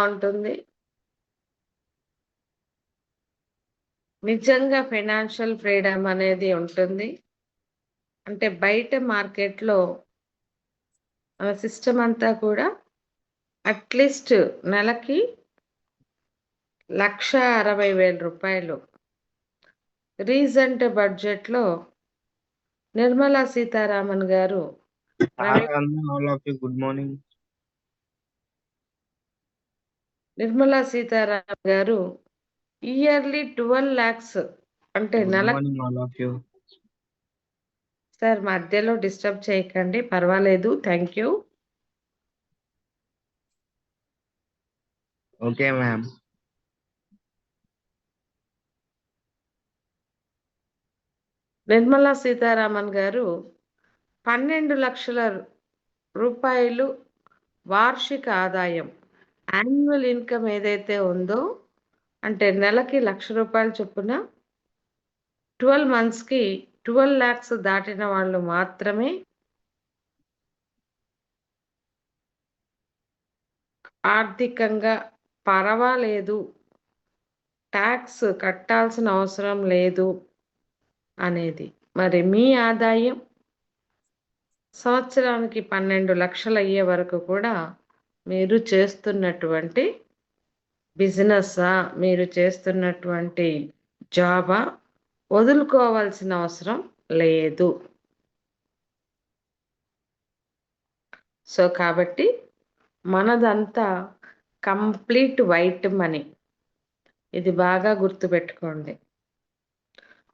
ఉంటుంది. నిజంగా financial freedom అనేది ఉంటుంది. అంటే బయట మార్కెట్‌లో మన సిస్టమ్ అంతా కూడా అట్‌లీస్ట్ నెలకి రూ. 1,60,000 రీసెంట్ బడ్జెట్‌లో నిర్మలా సీతారామన్ గారు Hi, Anna, all of you. Good morning. Nirmala Sitharaman గారు ఇయర్లీ 12 లాక్స్ అంటే Good నెలకి. morning, all of you. Sir మధ్యలో డిస్టర్బ్ చేయకండి, పర్వాలేదు. Thank you. Okay, ma'am. Nirmala Sitharaman గారు 12 లక్షల రూపాయలు వార్షిక ఆదాయం, యాన్యువల్ ఇన్కమ్ ఏదైతే ఉందో, అంటే నెలకి రూ. 1,00,000 చొప్పున 12 మంత్స్‌కి 12 లాక్స్ దాటిన వాళ్ళు మాత్రమే ఆర్థికంగా పర్వాలేదు, ట్యాక్స్ కట్టాల్సిన అవసరం లేదు అనేది. మరి మీ ఆదాయం సంవత్సరానికి 12 లక్షలు అయ్యే వరకు కూడా మీరు చేస్తున్నటువంటి బిజినెస్సా, మీరు చేస్తున్నటువంటి జాబా వదులుకోవాల్సిన అవసరం లేదు. సో కాబట్టి మనదంతా కంప్లీట్ వైట్ మనీ. ఇది బాగా గుర్తుపెట్టుకోండి.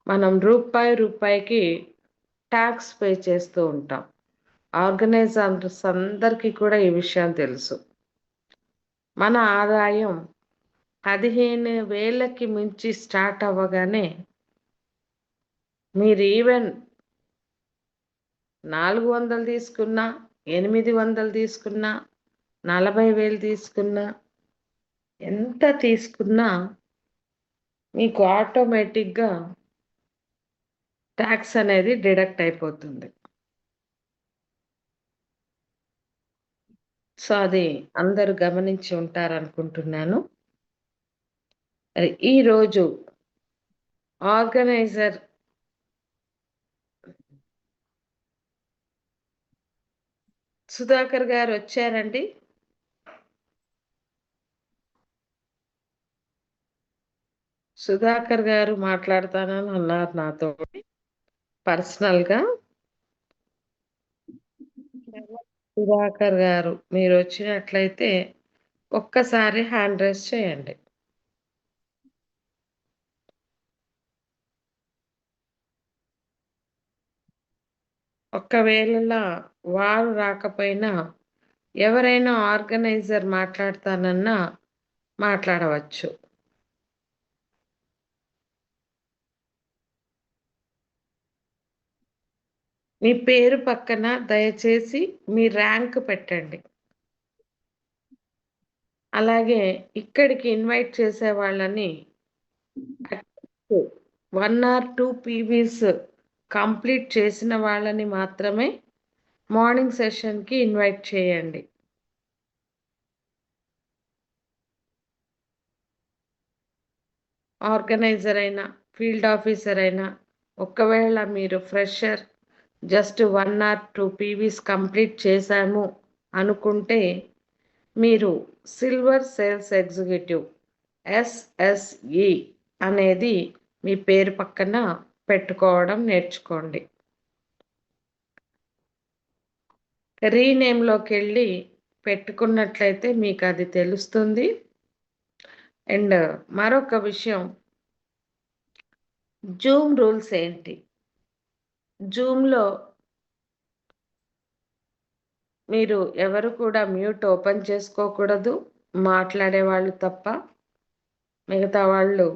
మనం రూపాయికి ట్యాక్స్ పే చేస్తూ ఉంటాం. ఆర్గనైజర్స్ అందరికీ కూడా ఈ విషయం తెలుసు. మన ఆదాయం 15,000కి మించి స్టార్ట్ అవ్వగానే మీరు ఈవెన్ 400 తీసుకున్నా, 800 తీసుకున్నా, 40,000 తీసుకున్నా, ఎంత తీసుకున్నా మీకు ఆటోమేటిక్గా ట్యాక్స్ అనేది డిడక్ట్ అయిపోతుంది. సో అది అందరూ గమనించి ఉంటారనుకుంటున్నాను. మరి ఈరోజు ఆర్గనైజర్ సుధాకర్ గారు వచ్చారండి. సుధాకర్ గారు మాట్లాడతానని అన్నారు నాతో పర్సనల్గా. సుధాకర్ గారు మీరు వచ్చినట్లయితే ఒక్కసారి హ్యాండ్ రైజ్ చేయండి. ఒకవేళ వారు రాకపోయినా ఎవరైనా ఆర్గనైజర్ మాట్లాడతానన్నా మాట్లాడవచ్చు. మీ పేరు పక్కన దయచేసి మీ ర్యాంక్ పెట్టండి. అలాగే ఇక్కడికి ఇన్వైట్ చేసే వాళ్ళని 1 or 2 పీవీస్ కంప్లీట్ చేసిన వాళ్ళని మాత్రమే మార్నింగ్ సెషన్కి ఇన్వైట్ చేయండి. ఆర్గనైజర్ అయినా, ఫీల్డ్ ఆఫీసర్ అయినా, ఒకవేళ మీరు fresher just 1 or 2 PVs complete చేశాము అనుకుంటే మీరు సిల్వర్ సేల్స్ ఎగ్జిక్యూటివ్ SSE అనేది మీ పేరు పక్కన పెట్టుకోవడం నేర్చుకోండి. రీనేమ్లోకి వెళ్ళి పెట్టుకున్నట్లయితే మీకు అది తెలుస్తుంది. అండ్ మరొక విషయం, జూమ్ రూల్స్ ఏంటి? జూమ్లో మీరు ఎవరు కూడా మ్యూట్ ఓపెన్ చేసుకోకూడదు, మాట్లాడే వాళ్ళు తప్ప. మిగతా వాళ్ళు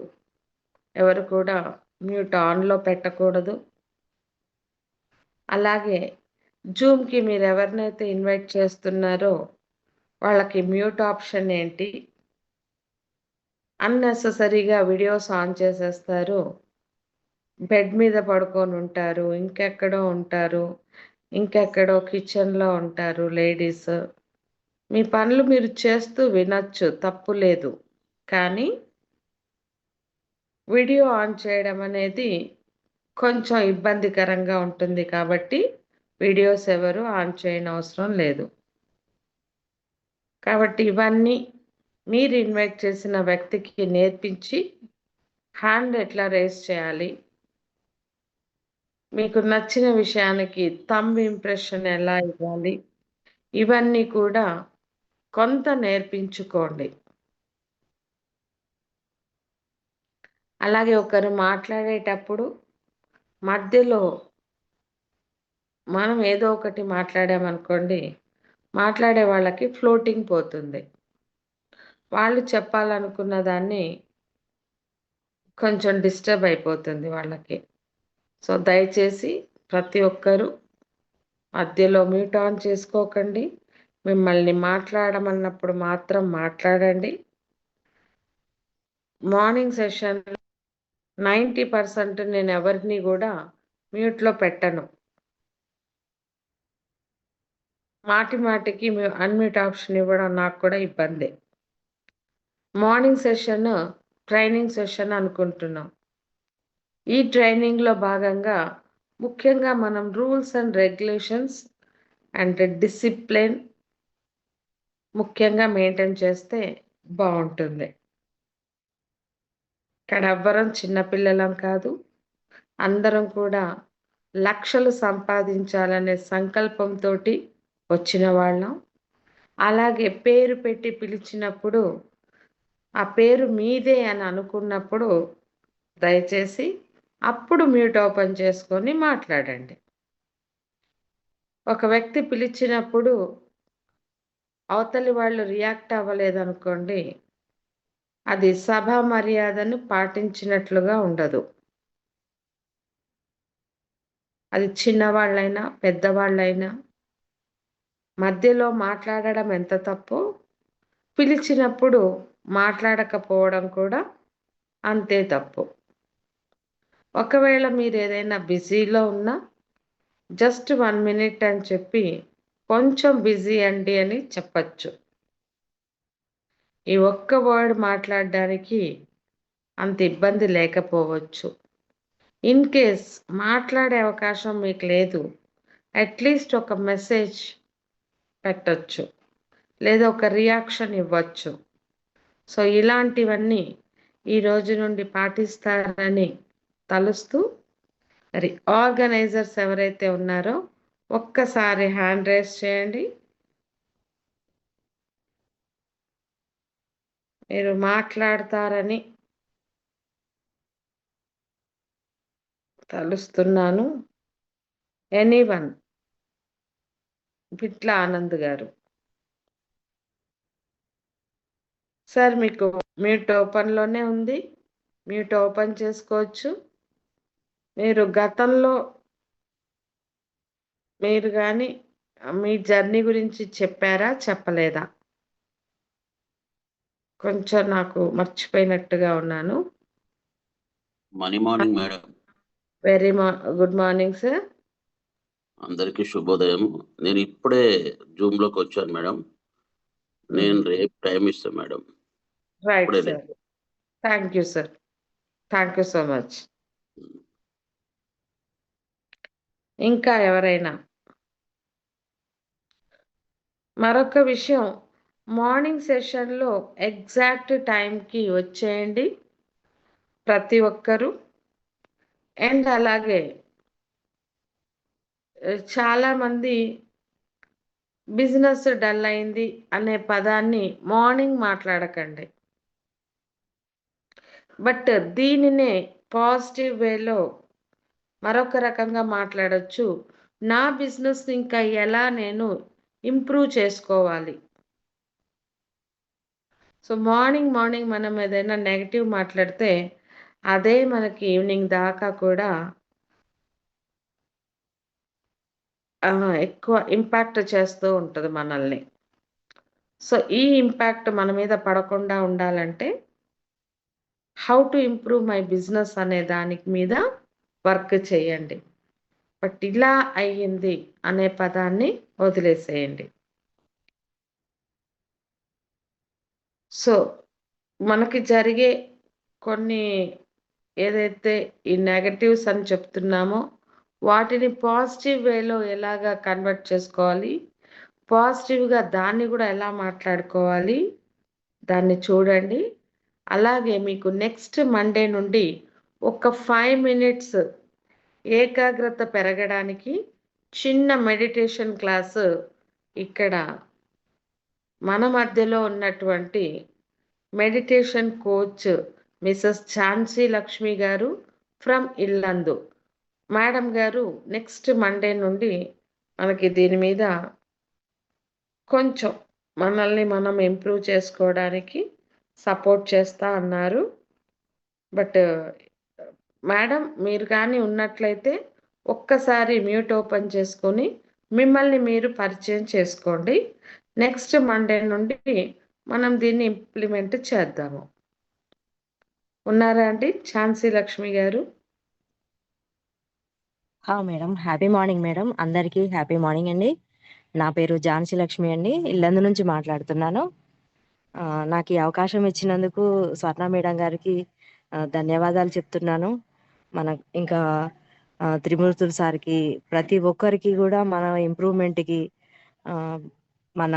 ఎవరు కూడా మ్యూట్ ఆన్లో పెట్టకూడదు. అలాగే జూమ్కి మీరు ఎవరినైతే ఇన్వైట్ చేస్తున్నారో వాళ్ళకి మ్యూట్ ఆప్షన్ ఏంటి? అన్నెసెసరీగా వీడియోస్ ఆన్ చేసేస్తారు, బెడ్ మీద పడుకొని ఉంటారు, ఇంకెక్కడో ఉంటారు, ఇంకెక్కడో కిచెన్లో ఉంటారు లేడీస్. మీ పనులు మీరు చేస్తూ వినొచ్చు, తప్పు లేదు. కానీ వీడియో ఆన్ చేయడం అనేది కొంచెం ఇబ్బందికరంగా ఉంటుంది కాబట్టి వీడియోస్ ఎవరు ఆన్ చేయనవసరం లేదు. కాబట్టి ఇవన్నీ మీరు ఇన్వైట్ చేసిన వ్యక్తికి నేర్పించి హ్యాండ్ ఎట్లా రేస్ చేయాలి, మీకు నచ్చిన విషయానికి థంబ్ ఇంప్రెషన్ ఎలా ఇవ్వాలి, ఇవన్నీ కూడా కొంత నేర్పించుకోండి. అలాగే ఒకరు మాట్లాడేటప్పుడు మధ్యలో మనం ఏదో ఒకటి మాట్లాడామనుకోండి, మాట్లాడే వాళ్ళకి ఫ్లోటింగ్ పోతుంది. వాళ్ళు చెప్పాలనుకున్న దాన్ని కొంచెం డిస్టర్బ్ అయిపోతుంది వాళ్ళకి. సో దయచేసి ప్రతి ఒక్కరూ మధ్యలో మ్యూట్ ఆన్ చేసుకోకండి. మిమ్మల్ని మాట్లాడమన్నప్పుడు మాత్రం మాట్లాడండి. మార్నింగ్ సెషన్ 90% నేను ఎవరిని కూడా మ్యూట్లో పెట్టను. మాటికి అన్మ్యూట్ ఆప్షన్ ఇవ్వడం నాకు కూడా ఇబ్బందే. మార్నింగ్ సెషన్ ట్రైనింగ్ సెషన్ అనుకుంటున్నాం. ఈ ట్రైనింగ్లో భాగంగా ముఖ్యంగా మనం rules and regulations and discipline ముఖ్యంగా మెయింటైన్ చేస్తే బాగుంటుంది. ఇక్కడ ఎవ్వరం చిన్నపిల్లలం కాదు, అందరం కూడా లక్షలు సంపాదించాలనే సంకల్పంతో వచ్చిన వాళ్ళం. అలాగే పేరు పెట్టి పిలిచినప్పుడు ఆ పేరు మీదే అని అనుకున్నప్పుడు దయచేసి అప్పుడు మ్యూట్ ఓపెన్ చేసుకొని మాట్లాడండి. ఒక వ్యక్తి పిలిచినప్పుడు అవతలి వాళ్ళు రియాక్ట్ అవ్వలేదనుకోండి, అది సభా మర్యాదను పాటించినట్లుగా ఉండదు. అది చిన్నవాళ్ళైనా పెద్దవాళ్ళైనా మధ్యలో మాట్లాడడం ఎంత తప్పో, పిలిచినప్పుడు మాట్లాడకపోవడం కూడా అంతే తప్పు. ఒకవేళ మీరు ఏదైనా బిజీలో ఉన్నా జస్ట్ 1 minute అని చెప్పి కొంచెం బిజీ అండి అని చెప్పచ్చు. ఈ ఒక్క వర్డ్ మాట్లాడడానికి అంత ఇబ్బంది లేకపోవచ్చు. ఇన్ కేస్ మాట్లాడే అవకాశం మీకు లేదు, అట్లీస్ట్ ఒక మెసేజ్ పెట్టచ్చు, లేదా ఒక రియాక్షన్ ఇవ్వచ్చు. సో ఇలాంటివన్నీ ఈ రోజు నుండి పాటిస్తారని తలుస్తూ, మరి ఆర్గనైజర్స్ ఎవరైతే ఉన్నారో ఒక్కసారి హ్యాండ్ రేస్ చేయండి. మీరు మాట్లాడతారని తలుస్తున్నాను. ఎనీవన్, బిట్ల ఆనంద్ గారు. సార్ మీకు మ్యూట్ ఓపెన్లోనే ఉంది, మ్యూట్ ఓపెన్ చేసుకోవచ్చు. మీరు గతంలో మీరు కానీ మీ జర్నీ గురించి చెప్పారా చెప్పలేదా? కొంచెం నాకు మర్చిపోయినట్టుగా ఉన్నాను. Morning madam. Very good morning sir. అందరికీ శుభోదయం. నేను ఇప్పుడే జూమ్ లోకి వచ్చాను మేడం. నేను రేపు టైం ఇస్తాను madam. Right sir. Thank you sir, thank you so much. ఇంకా ఎవరైనా? మరొక విషయం, మార్నింగ్ సెషన్లో ఎగ్జాక్ట్ టైంకి వచ్చేయండి ప్రతి ఒక్కరూ. అండ్ అలాగే చాలామంది బిజినెస్ డల్ అయింది అనే పదాన్ని మార్నింగ్ మాట్లాడకండి, బట్ దీనినే పాజిటివ్ వేలో మరొక రకంగా మాట్లాడచ్చు. నా బిజినెస్ ఇంకా ఎలా నేను ఇంప్రూవ్ చేసుకోవాలి. సో మార్నింగ్ మనం ఏదైనా నెగిటివ్ మాట్లాడితే అదే మనకి ఈవినింగ్ దాకా కూడా ఎక్కువ ఇంపాక్ట్ చేస్తూ ఉంటుంది మనల్ని. సో ఈ ఇంపాక్ట్ మన మీద పడకుండా ఉండాలంటే how to improve my business అనే దానికి మీద వర్క్ చేయండి. బట్ ఇలా అయ్యింది అనే పదాన్ని వదిలేసేయండి. సో మనకి జరిగే కొన్ని ఏదైతే ఈ నెగటివ్స్ అని చెప్తున్నామో వాటిని పాజిటివ్ వేలో ఎలాగా కన్వర్ట్ చేసుకోవాలి, పాజిటివ్గా దాన్ని కూడా ఎలా మాట్లాడుకోవాలి దాన్ని చూడండి. అలాగే మీకు నెక్స్ట్ మండే నుండి ఒక 5 మినిట్స్ ఏకాగ్రత పెరగడానికి చిన్న మెడిటేషన్ క్లాసు ఇక్కడ మన మధ్యలో ఉన్నటువంటి meditation coach Mrs Jhansi Lakshmi గారు ఫ్రమ్ ఇల్లందు మేడం గారు నెక్స్ట్ మండే నుండి మనకి దీని మీద కొంచెం మనల్ని మనం ఇంప్రూవ్ చేసుకోవడానికి సపోర్ట్ చేస్తా అన్నారు. బట్ మేడం మీరు కానీ ఉన్నట్లయితే ఒక్కసారి మ్యూట్ ఓపెన్ చేసుకొని మిమ్మల్ని మీరు పరిచయం చేసుకోండి. నెక్స్ట్ మండే నుండి మనం దీన్ని ఇంప్లిమెంట్ చేద్దాము. ఉన్నారా అండి ఝాన్సీ లక్ష్మి గారు? Madam, happy morning madam. అందరికీ హ్యాపీ మార్నింగ్ అండి. నా పేరు ఝాన్సీ లక్ష్మి అండి, ఇల్లందు నుంచి మాట్లాడుతున్నాను. నాకు ఈ అవకాశం ఇచ్చినందుకు స్వర్ణ మేడం గారికి ధన్యవాదాలు చెప్తున్నాను. ఇంకా త్రిమూర్తులు సార్కి, ప్రతి ఒక్కరికి కూడా మన ఇంప్రూవ్మెంట్కి, మన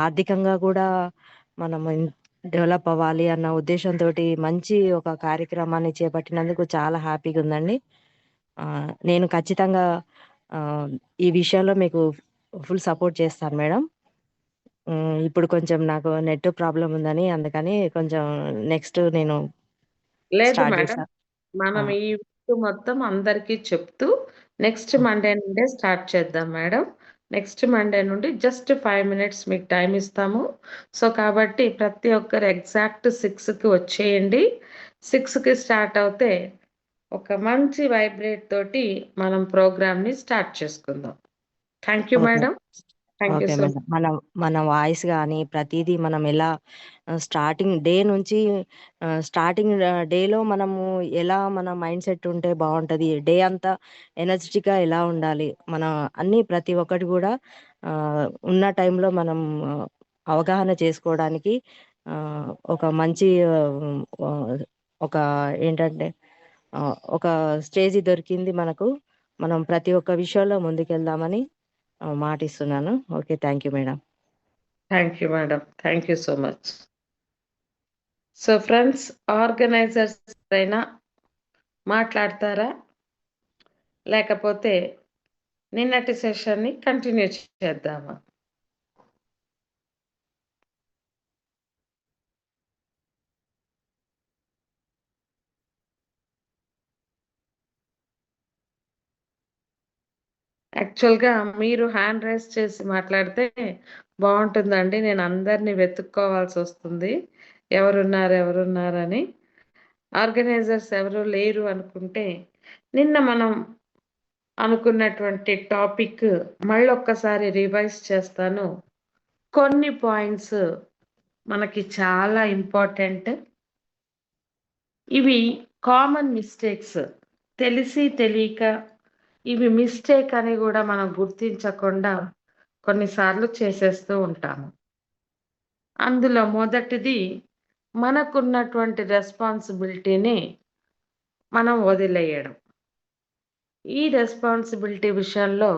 ఆర్థికంగా కూడా మనం డెవలప్ అవ్వాలి అన్న ఉద్దేశంతో మంచి ఒక కార్యక్రమాన్ని చేపట్టినందుకు చాలా హ్యాపీగా ఉందండి. నేను ఖచ్చితంగా ఈ విషయంలో మీకు ఫుల్ సపోర్ట్ చేస్తాను మేడం. ఇప్పుడు కొంచెం నాకు నెట్ ప్రాబ్లం ఉందని అందుకని కొంచెం నెక్స్ట్ నేను లేదు మేడం, మనం ఈ మొత్తం అందరికీ చెప్తూ నెక్స్ట్ మండే నుండే స్టార్ట్ చేద్దాం మేడం. నెక్స్ట్ మండే నుండి జస్ట్ 5 మినిట్స్ మీకు టైం ఇస్తాము. సో కాబట్టి ప్రతి ఒక్కరు ఎగ్జాక్ట్ 6కి వచ్చేయండి. 6కి స్టార్ట్ అవుతే ఒక మంచి వైబ్రేట్ తోటి మనం ప్రోగ్రామ్ని స్టార్ట్ చేసుకుందాం. Thank you madam. Thank you okay so madam. మన వాయిస్ కానీ ప్రతిదీ మనం ఎలా స్టార్టింగ్ డే నుంచి స్టార్టింగ్ డేలో మనము ఎలా మన మైండ్ సెట్ ఉంటే బాగుంటుంది, డే అంతా ఎనర్జెటిక్గా ఎలా ఉండాలి, మన అన్ని ప్రతి ఒక్కటి కూడా ఉన్న టైంలో మనం అవగాహన చేసుకోవడానికి ఒక మంచి ఒక ఏంటంటే ఒక స్టేజ్ దొరికింది మనకు. మనం ప్రతి ఒక్క విషయంలో ముందుకెళ్దామని మాటిస్తున్నాను. Okay, thank you madam. Thank you madam. Thank you so much. So friends, organisers అయినా మాట్లాడతారా, లేకపోతే నిన్నటి సెషన్ని కంటిన్యూ చేద్దామా? యాక్చువల్గా మీరు హ్యాండ్ రైజ్ చేసి మాట్లాడితే బాగుంటుందండి. నేను అందరినీ వెతుక్కోవాల్సి వస్తుంది, ఎవరున్నారని. ఆర్గనైజర్స్ ఎవరు లేరు అనుకుంటే నిన్న మనం అనుకున్నటువంటి టాపిక్ మళ్ళీ ఒక్కసారి రివైజ్ చేస్తాను. కొన్ని పాయింట్స్ మనకి చాలా ఇంపార్టెంట్. ఇవి కామన్ మిస్టేక్స్, తెలిసి తెలియక ఇవి మిస్టేక్ అని కూడా మనం గుర్తించకుండా కొన్నిసార్లు చేసేస్తూ ఉంటాము. అందులో మొదటిది, మనకున్నటువంటి రెస్పాన్సిబిలిటీని మనం వదిలేయడం. ఈ రెస్పాన్సిబిలిటీ విషయంలో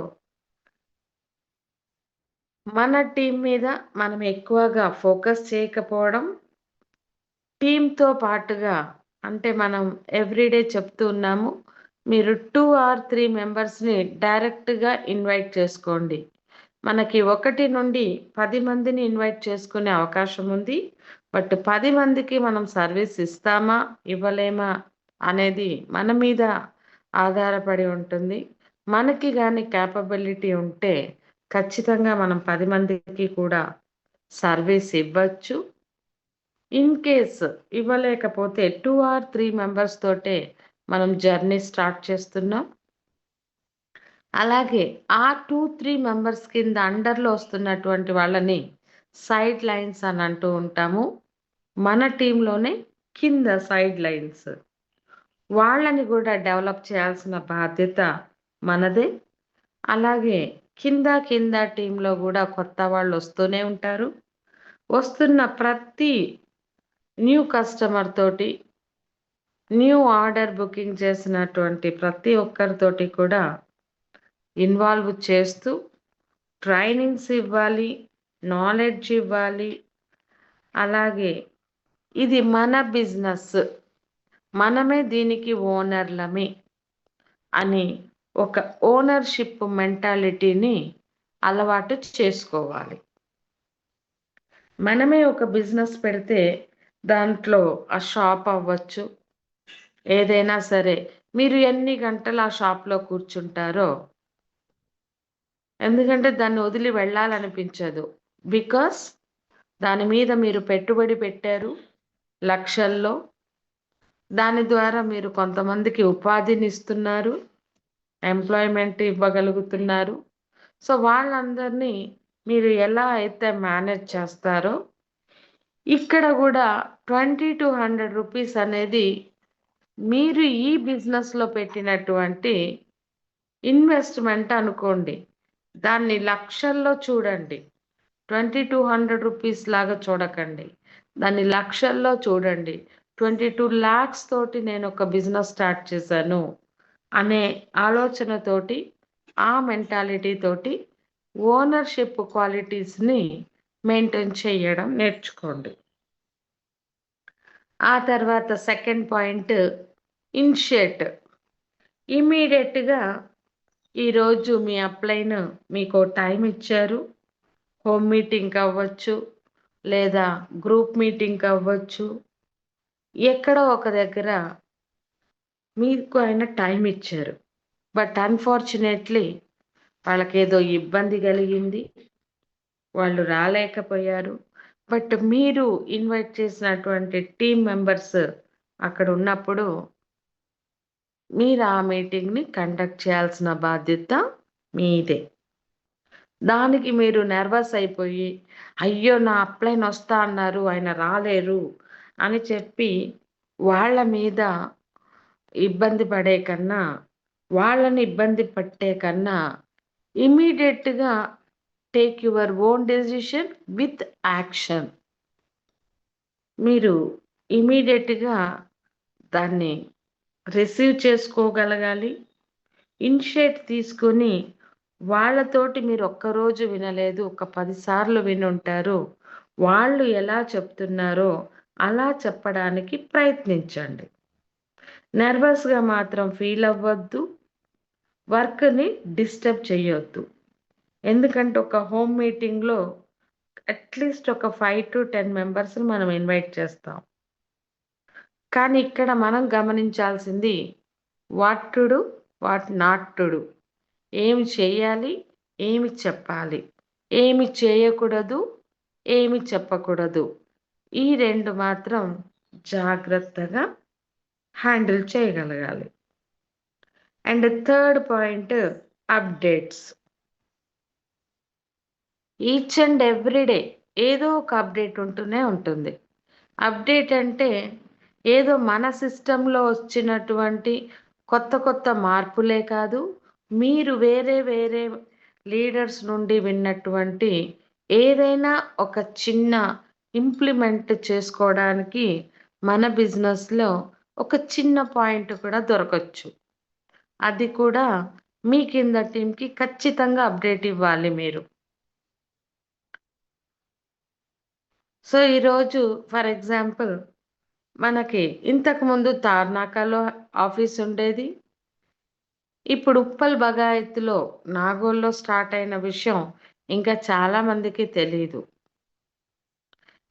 మన టీం మీద మనం ఎక్కువగా ఫోకస్ చేయకపోవడం, టీంతో పాటుగా అంటే మనం ఎవ్రీడే చెప్తూ ఉన్నాము, మీరు 2 or 3 మెంబర్స్ని డైరెక్ట్గా ఇన్వైట్ చేసుకోండి. మనకి 1 నుండి 10 మందిని ఇన్వైట్ చేసుకునే అవకాశం ఉంది. బట్ 10 మందికి మనం సర్వీస్ ఇస్తామా ఇవ్వలేమా అనేది మన మీద ఆధారపడి ఉంటుంది. మనకి కానీ క్యాపబిలిటీ ఉంటే ఖచ్చితంగా మనం 10 మందికి కూడా సర్వీస్ ఇవ్వచ్చు. ఇన్ కేస్ ఇవ్వలేకపోతే 2 or 3 మెంబర్స్ తోటే మనం జర్నీ స్టార్ట్ చేస్తున్నాం. అలాగే ఆ 2-3 మెంబర్స్ కింద అండర్లో వస్తున్నటువంటి వాళ్ళని సైడ్ లైన్స్ అని అంటూ ఉంటాము. మన టీంలోనే కింద సైడ్ లైన్స్, వాళ్ళని కూడా డెవలప్ చేయాల్సిన బాధ్యత మనదే. అలాగే కింద టీంలో కూడా కొత్త వాళ్ళు వస్తూనే ఉంటారు. వస్తున్న ప్రతి న్యూ కస్టమర్ తోటి, న్యూ ఆర్డర్ బుకింగ్ చేసినటువంటి ప్రతి ఒక్కరితోటి కూడా ఇన్వాల్వ్ చేస్తూ ట్రైనింగ్స్ ఇవ్వాలి, నాలెడ్జ్ ఇవ్వాలి. అలాగే ఇది మన బిజినెస్, మనమే దీనికి ఓనర్లమే అని ఒక ఓనర్షిప్ మెంటాలిటీని అలవాటు చేసుకోవాలి. మనమే ఒక బిజినెస్ పెడితే దాంట్లో ఆ షాప్ అవ్వచ్చు, ఏదైనా సరే, మీరు ఎన్ని గంటలు ఆ షాప్లో కూర్చుంటారో, ఎందుకంటే దాన్ని వదిలి వెళ్ళాలనిపించదు. బికాస్ దాని మీద మీరు పెట్టుబడి పెట్టారు లక్షల్లో, దాని ద్వారా మీరు కొంతమందికి ఉపాధిని ఇస్తున్నారు, ఎంప్లాయ్మెంట్ ఇవ్వగలుగుతున్నారు. సో వాళ్ళందరినీ మీరు ఎలా అయితే మేనేజ్ చేస్తారో, ఇక్కడ కూడా 20 to 100 రూపీస్ అనేది మీరు ఈ బిజినెస్లో పెట్టినటువంటి ఇన్వెస్ట్మెంట్ అనుకోండి. దాన్ని లక్షల్లో చూడండి. 20 to 100 రూపీస్ లాగా చూడకండి, దాన్ని లక్షల్లో చూడండి. 22 lakhs తోటి నేను ఒక బిజినెస్ స్టార్ట్ చేశాను అనే ఆలోచనతోటి, ఆ మెంటాలిటీ తోటి ఓనర్షిప్ క్వాలిటీస్ని మెయింటైన్ చేయడం నేర్చుకోండి. ఆ తర్వాత సెకండ్ పాయింట్, ఇనిషియేట్. ఇమీడియట్గా ఈరోజు మీ అప్లైన్ మీకు టైం ఇచ్చారు, హోమ్ మీటింగ్ అవ్వచ్చు, లేదా గ్రూప్ మీటింగ్ అవ్వచ్చు, ఎక్కడో ఒక దగ్గర మీకు ఆయన టైం ఇచ్చారు. బట్ అన్ఫార్చునేట్లీ వాళ్ళకేదో ఇబ్బంది కలిగింది, వాళ్ళు రాలేకపోయారు. బట్ మీరు ఇన్వైట్ చేసినటువంటి టీం మెంబర్స్ అక్కడ ఉన్నప్పుడు మీరు ఆ మీటింగ్ని కండక్ట్ చేయాల్సిన బాధ్యత మీదే. దానికి మీరు నర్వస్ అయిపోయి, అయ్యో నా అప్లైన్ వస్తా అన్నారు ఆయన రాలేరు అని చెప్పి వాళ్ళ మీద ఇబ్బంది పడే కన్నా, వాళ్ళని ఇబ్బంది పట్టే కన్నా, ఇమీడియట్గా take your own decision with action. మీరు ఇమీడియట్గా దాన్ని రిసీవ్ చేసుకోగలగాలి. ఇనిషియేట్ తీసుకొని వాళ్ళతోటి మీరు ఒక్కరోజు వినలేదు, ఒక 10 సార్లు వినుంటారు, వాళ్ళు ఎలా చెప్తున్నారో అలా చెప్పడానికి ప్రయత్నించండి. నర్వస్గా మాత్రం ఫీల్ అవ్వద్దు, వర్క్ని డిస్టర్బ్ చేయొద్దు. ఎందుకంటే ఒక హోమ్ మీటింగ్లో అట్లీస్ట్ ఒక 5 to 10 మెంబర్స్ని మనం ఇన్వైట్ చేస్తాం. కానీ ఇక్కడ మనం గమనించాల్సింది what to do, what not to do. ఏమి చేయాలి, ఏమి చెప్పాలి, ఏమి చేయకూడదు, ఏమి చెప్పకూడదు. ఈ రెండు మాత్రం జాగ్రత్తగా హ్యాండిల్ చేయగలగాలి. And third point, updates. Each and every day ఏదో ఒక అప్డేట్ ఉంటూనే ఉంటుంది. అప్డేట్ అంటే ఏదో మన సిస్టంలో వచ్చినటువంటి కొత్త కొత్త మార్పులే కాదు, మీరు వేరే వేరే లీడర్స్ నుండి విన్నటువంటి ఏదైనా ఒక చిన్న ఇంప్లిమెంట్ చేసుకోవడానికి మన బిజినెస్లో ఒక చిన్న పాయింట్ కూడా దొరకచ్చు. అది కూడా మీ కింద టీంకి ఖచ్చితంగా అప్డేట్ ఇవ్వాలి మీరు. సో ఈరోజు ఫర్ ఎగ్జాంపుల్ మనకి ఇంతకుముందు తార్నాకలో ఆఫీస్ ఉండేది, ఇప్పుడు ఉప్పల్ బగాయత్లో నాగోల్లో స్టార్ట్ అయిన విషయం ఇంకా చాలామందికి తెలీదు.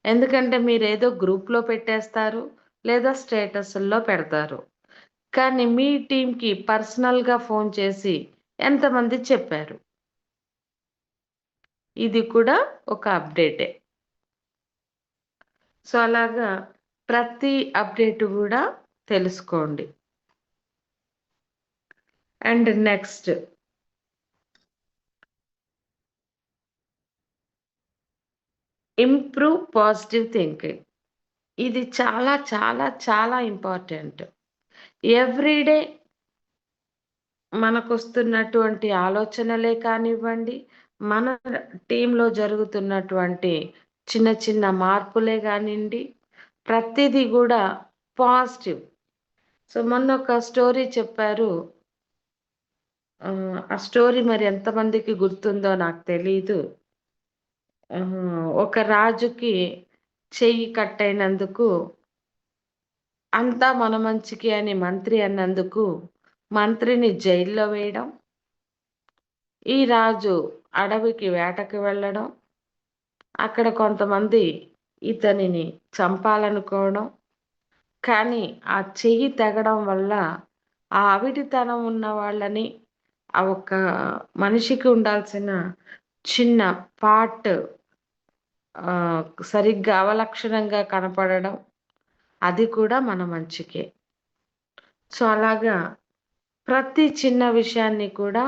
ఎందుకంటే మీరు ఏదో గ్రూప్లో పెట్టేస్తారు లేదా స్టేటస్ల్లో పెడతారు, కానీ మీ టీంకి పర్సనల్గా ఫోన్ చేసి ఎంతమంది చెప్పారు? ఇది కూడా ఒక అప్డేటే. సో అలాగా ప్రతి అప్డేట్ కూడా తెలుసుకోండి. And next, improve positive thinking. ఇది చాలా చాలా చాలా ఇంపార్టెంట్. ఎవ్రీడే మనకు వస్తున్నటువంటి ఆలోచనలే కానివ్వండి, మన టీంలో జరుగుతున్నటువంటి చిన్న చిన్న మార్పులే కానివ్వండి, ప్రతిదీ కూడా పాజిటివ్. సో మొన్న ఒక స్టోరీ చెప్పారు. ఆ స్టోరీ మరి ఎంతమందికి గుర్తుందో నాకు తెలీదు. ఒక రాజుకి చెయ్యి కట్టయినందుకు అంతా మన మంచికి అని మంత్రి అన్నందుకు మంత్రిని జైల్లో వేయడం, ఈ రాజు అడవికి వేటకి వెళ్ళడం, అక్కడ కొంతమంది ఇతనిని చంపాలనుకోవడం, కానీ ఆ చెయ్యి తెగడం వల్ల ఆ అవిటితనం ఉన్న వాళ్ళని, ఆ ఒక్క మనిషికి ఉండాల్సిన చిన్న పార్ట్ సరిగ్గా అవలక్షణంగా కనపడడం, అది కూడా మన మంచికే. సో అలాగా ప్రతి చిన్న విషయాన్ని కూడా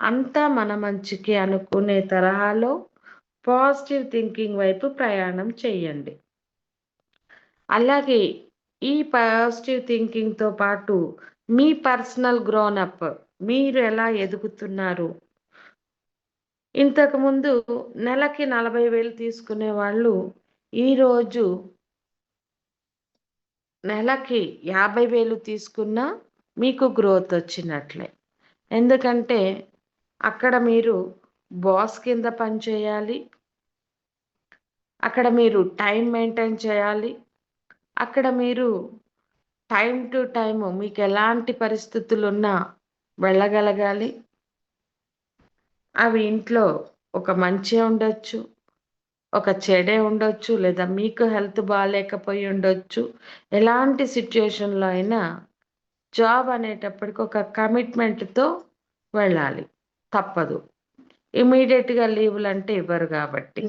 అంతా మన మంచికి అనుకునే తరహాలో పాజిటివ్ థింకింగ్ వైపు ప్రయాణం చేయండి. అలాగే ఈ పాజిటివ్ థింకింగ్తో పాటు మీ పర్సనల్ గ్రోనప్, మీరు ఎలా ఎదుగుతున్నారు. ఇంతకుముందు నెలకి 40,000 తీసుకునే వాళ్ళు ఈరోజు నెలకి 50,000 తీసుకున్నా మీకు గ్రోత్ వచ్చినట్లే. ఎందుకంటే అక్కడ మీరు బాస్ కింద పనిచేయాలి, అక్కడ మీరు టైం మెయింటైన్ చేయాలి, అక్కడ మీరు టైం టు టైం మీకు ఎలాంటి పరిస్థితులున్నా వెళ్ళగలగాలి. అవి ఇంట్లో ఒక మంచి ఉండొచ్చు, ఒక చెడే ఉండొచ్చు, లేదా మీకు హెల్త్ బాగాలేకపోయి ఉండొచ్చు. ఎలాంటి సిచ్యుయేషన్లో అయినా జాబ్ అనేటప్పటికి ఒక కమిట్మెంట్తో వెళ్ళాలి, తప్పదు. ఇమీడియట్గా లీవులు అంటే ఇవ్వరు కాబట్టి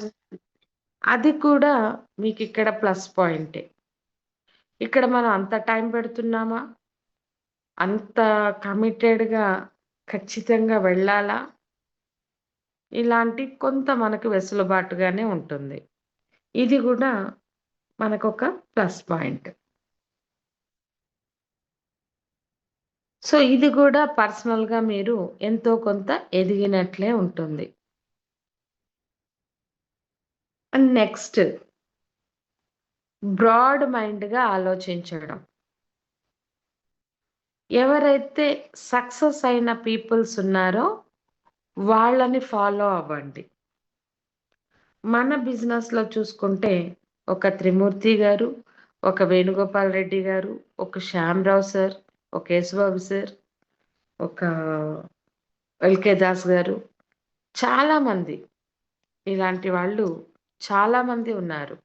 అది కూడా మీకు ఇక్కడ ప్లస్ పాయింటే. ఇక్కడ మనం అంత టైం పెడుతున్నామా, అంత కమిటెడ్గా ఖచ్చితంగా వెళ్ళాలా, ఇలాంటి కొంత మనకు వెసులుబాటుగానే ఉంటుంది. ఇది కూడా మనకొక ప్లస్ పాయింట్. సో ఇది కూడా పర్సనల్గా మీరు ఎంతో కొంత ఎదిగినట్లే ఉంటుంది. అండ్ నెక్స్ట్, బ్రాడ్ మైండ్గా ఆలోచించడం. ఎవరైతే సక్సెస్ అయిన పీపుల్స్ ఉన్నారో వాళ్ళని ఫాలో అవ్వండి. మన బిజినెస్లో చూసుకుంటే ఒక త్రిమూర్తి గారు, ఒక వేణుగోపాల్ రెడ్డి గారు, ఒక శ్యామరావు సార్, ఒక యేసుబాబు సార్, ఒక ఎల్కే దాస్ గారు, చాలామంది ఇలాంటి వాళ్ళు చాలామంది ఉన్నారు.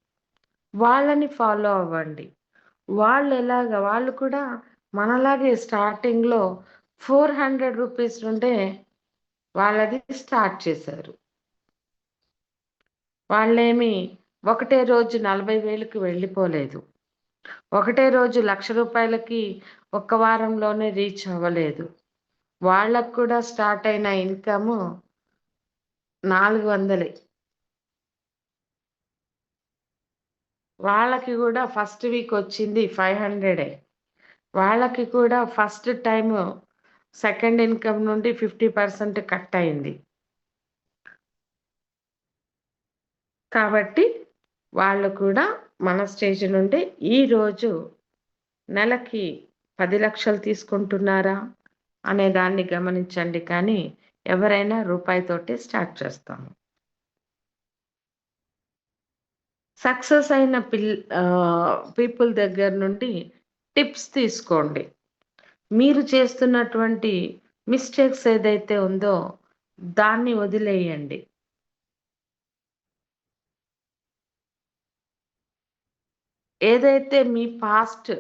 వాళ్ళని ఫాలో అవ్వండి. వాళ్ళు కూడా మనలాగే స్టార్టింగ్లో 400 రూపీస్ నుండే వాళ్ళది స్టార్ట్ చేశారు. వాళ్ళేమి ఒకటే రోజు 40,000కి వెళ్ళిపోలేదు, ఒకటే రోజు 1,00,000 రూపాయలకి ఒక్క వారంలోనే రీచ్ అవ్వలేదు. వాళ్ళకు కూడా స్టార్ట్ అయిన ఇన్కమ్ 400. వాళ్ళకి కూడా ఫస్ట్ వీక్ వచ్చింది 500. వాళ్ళకి కూడా ఫస్ట్ టైం సెకండ్ ఇన్కమ్ నుండి 50% కట్ అయింది. కాబట్టి వాళ్ళు కూడా మన స్టేజ్ నుండి ఈరోజు నెలకి 10 లక్షలు తీసుకుంటున్నారా అనే దాన్ని గమనించండి. కానీ ఎవరైనా రూపాయితోటే స్టార్ట్ చేస్తాము. సక్సెస్ అయిన పీపుల్ దగ్గర నుండి టిప్స్ తీసుకోండి. మీరు చేస్తున్నటువంటి మిస్టేక్స్ ఏదైతే ఉందో దాన్ని వదిలేయండి. ఏదైతే మీ పాస్ట్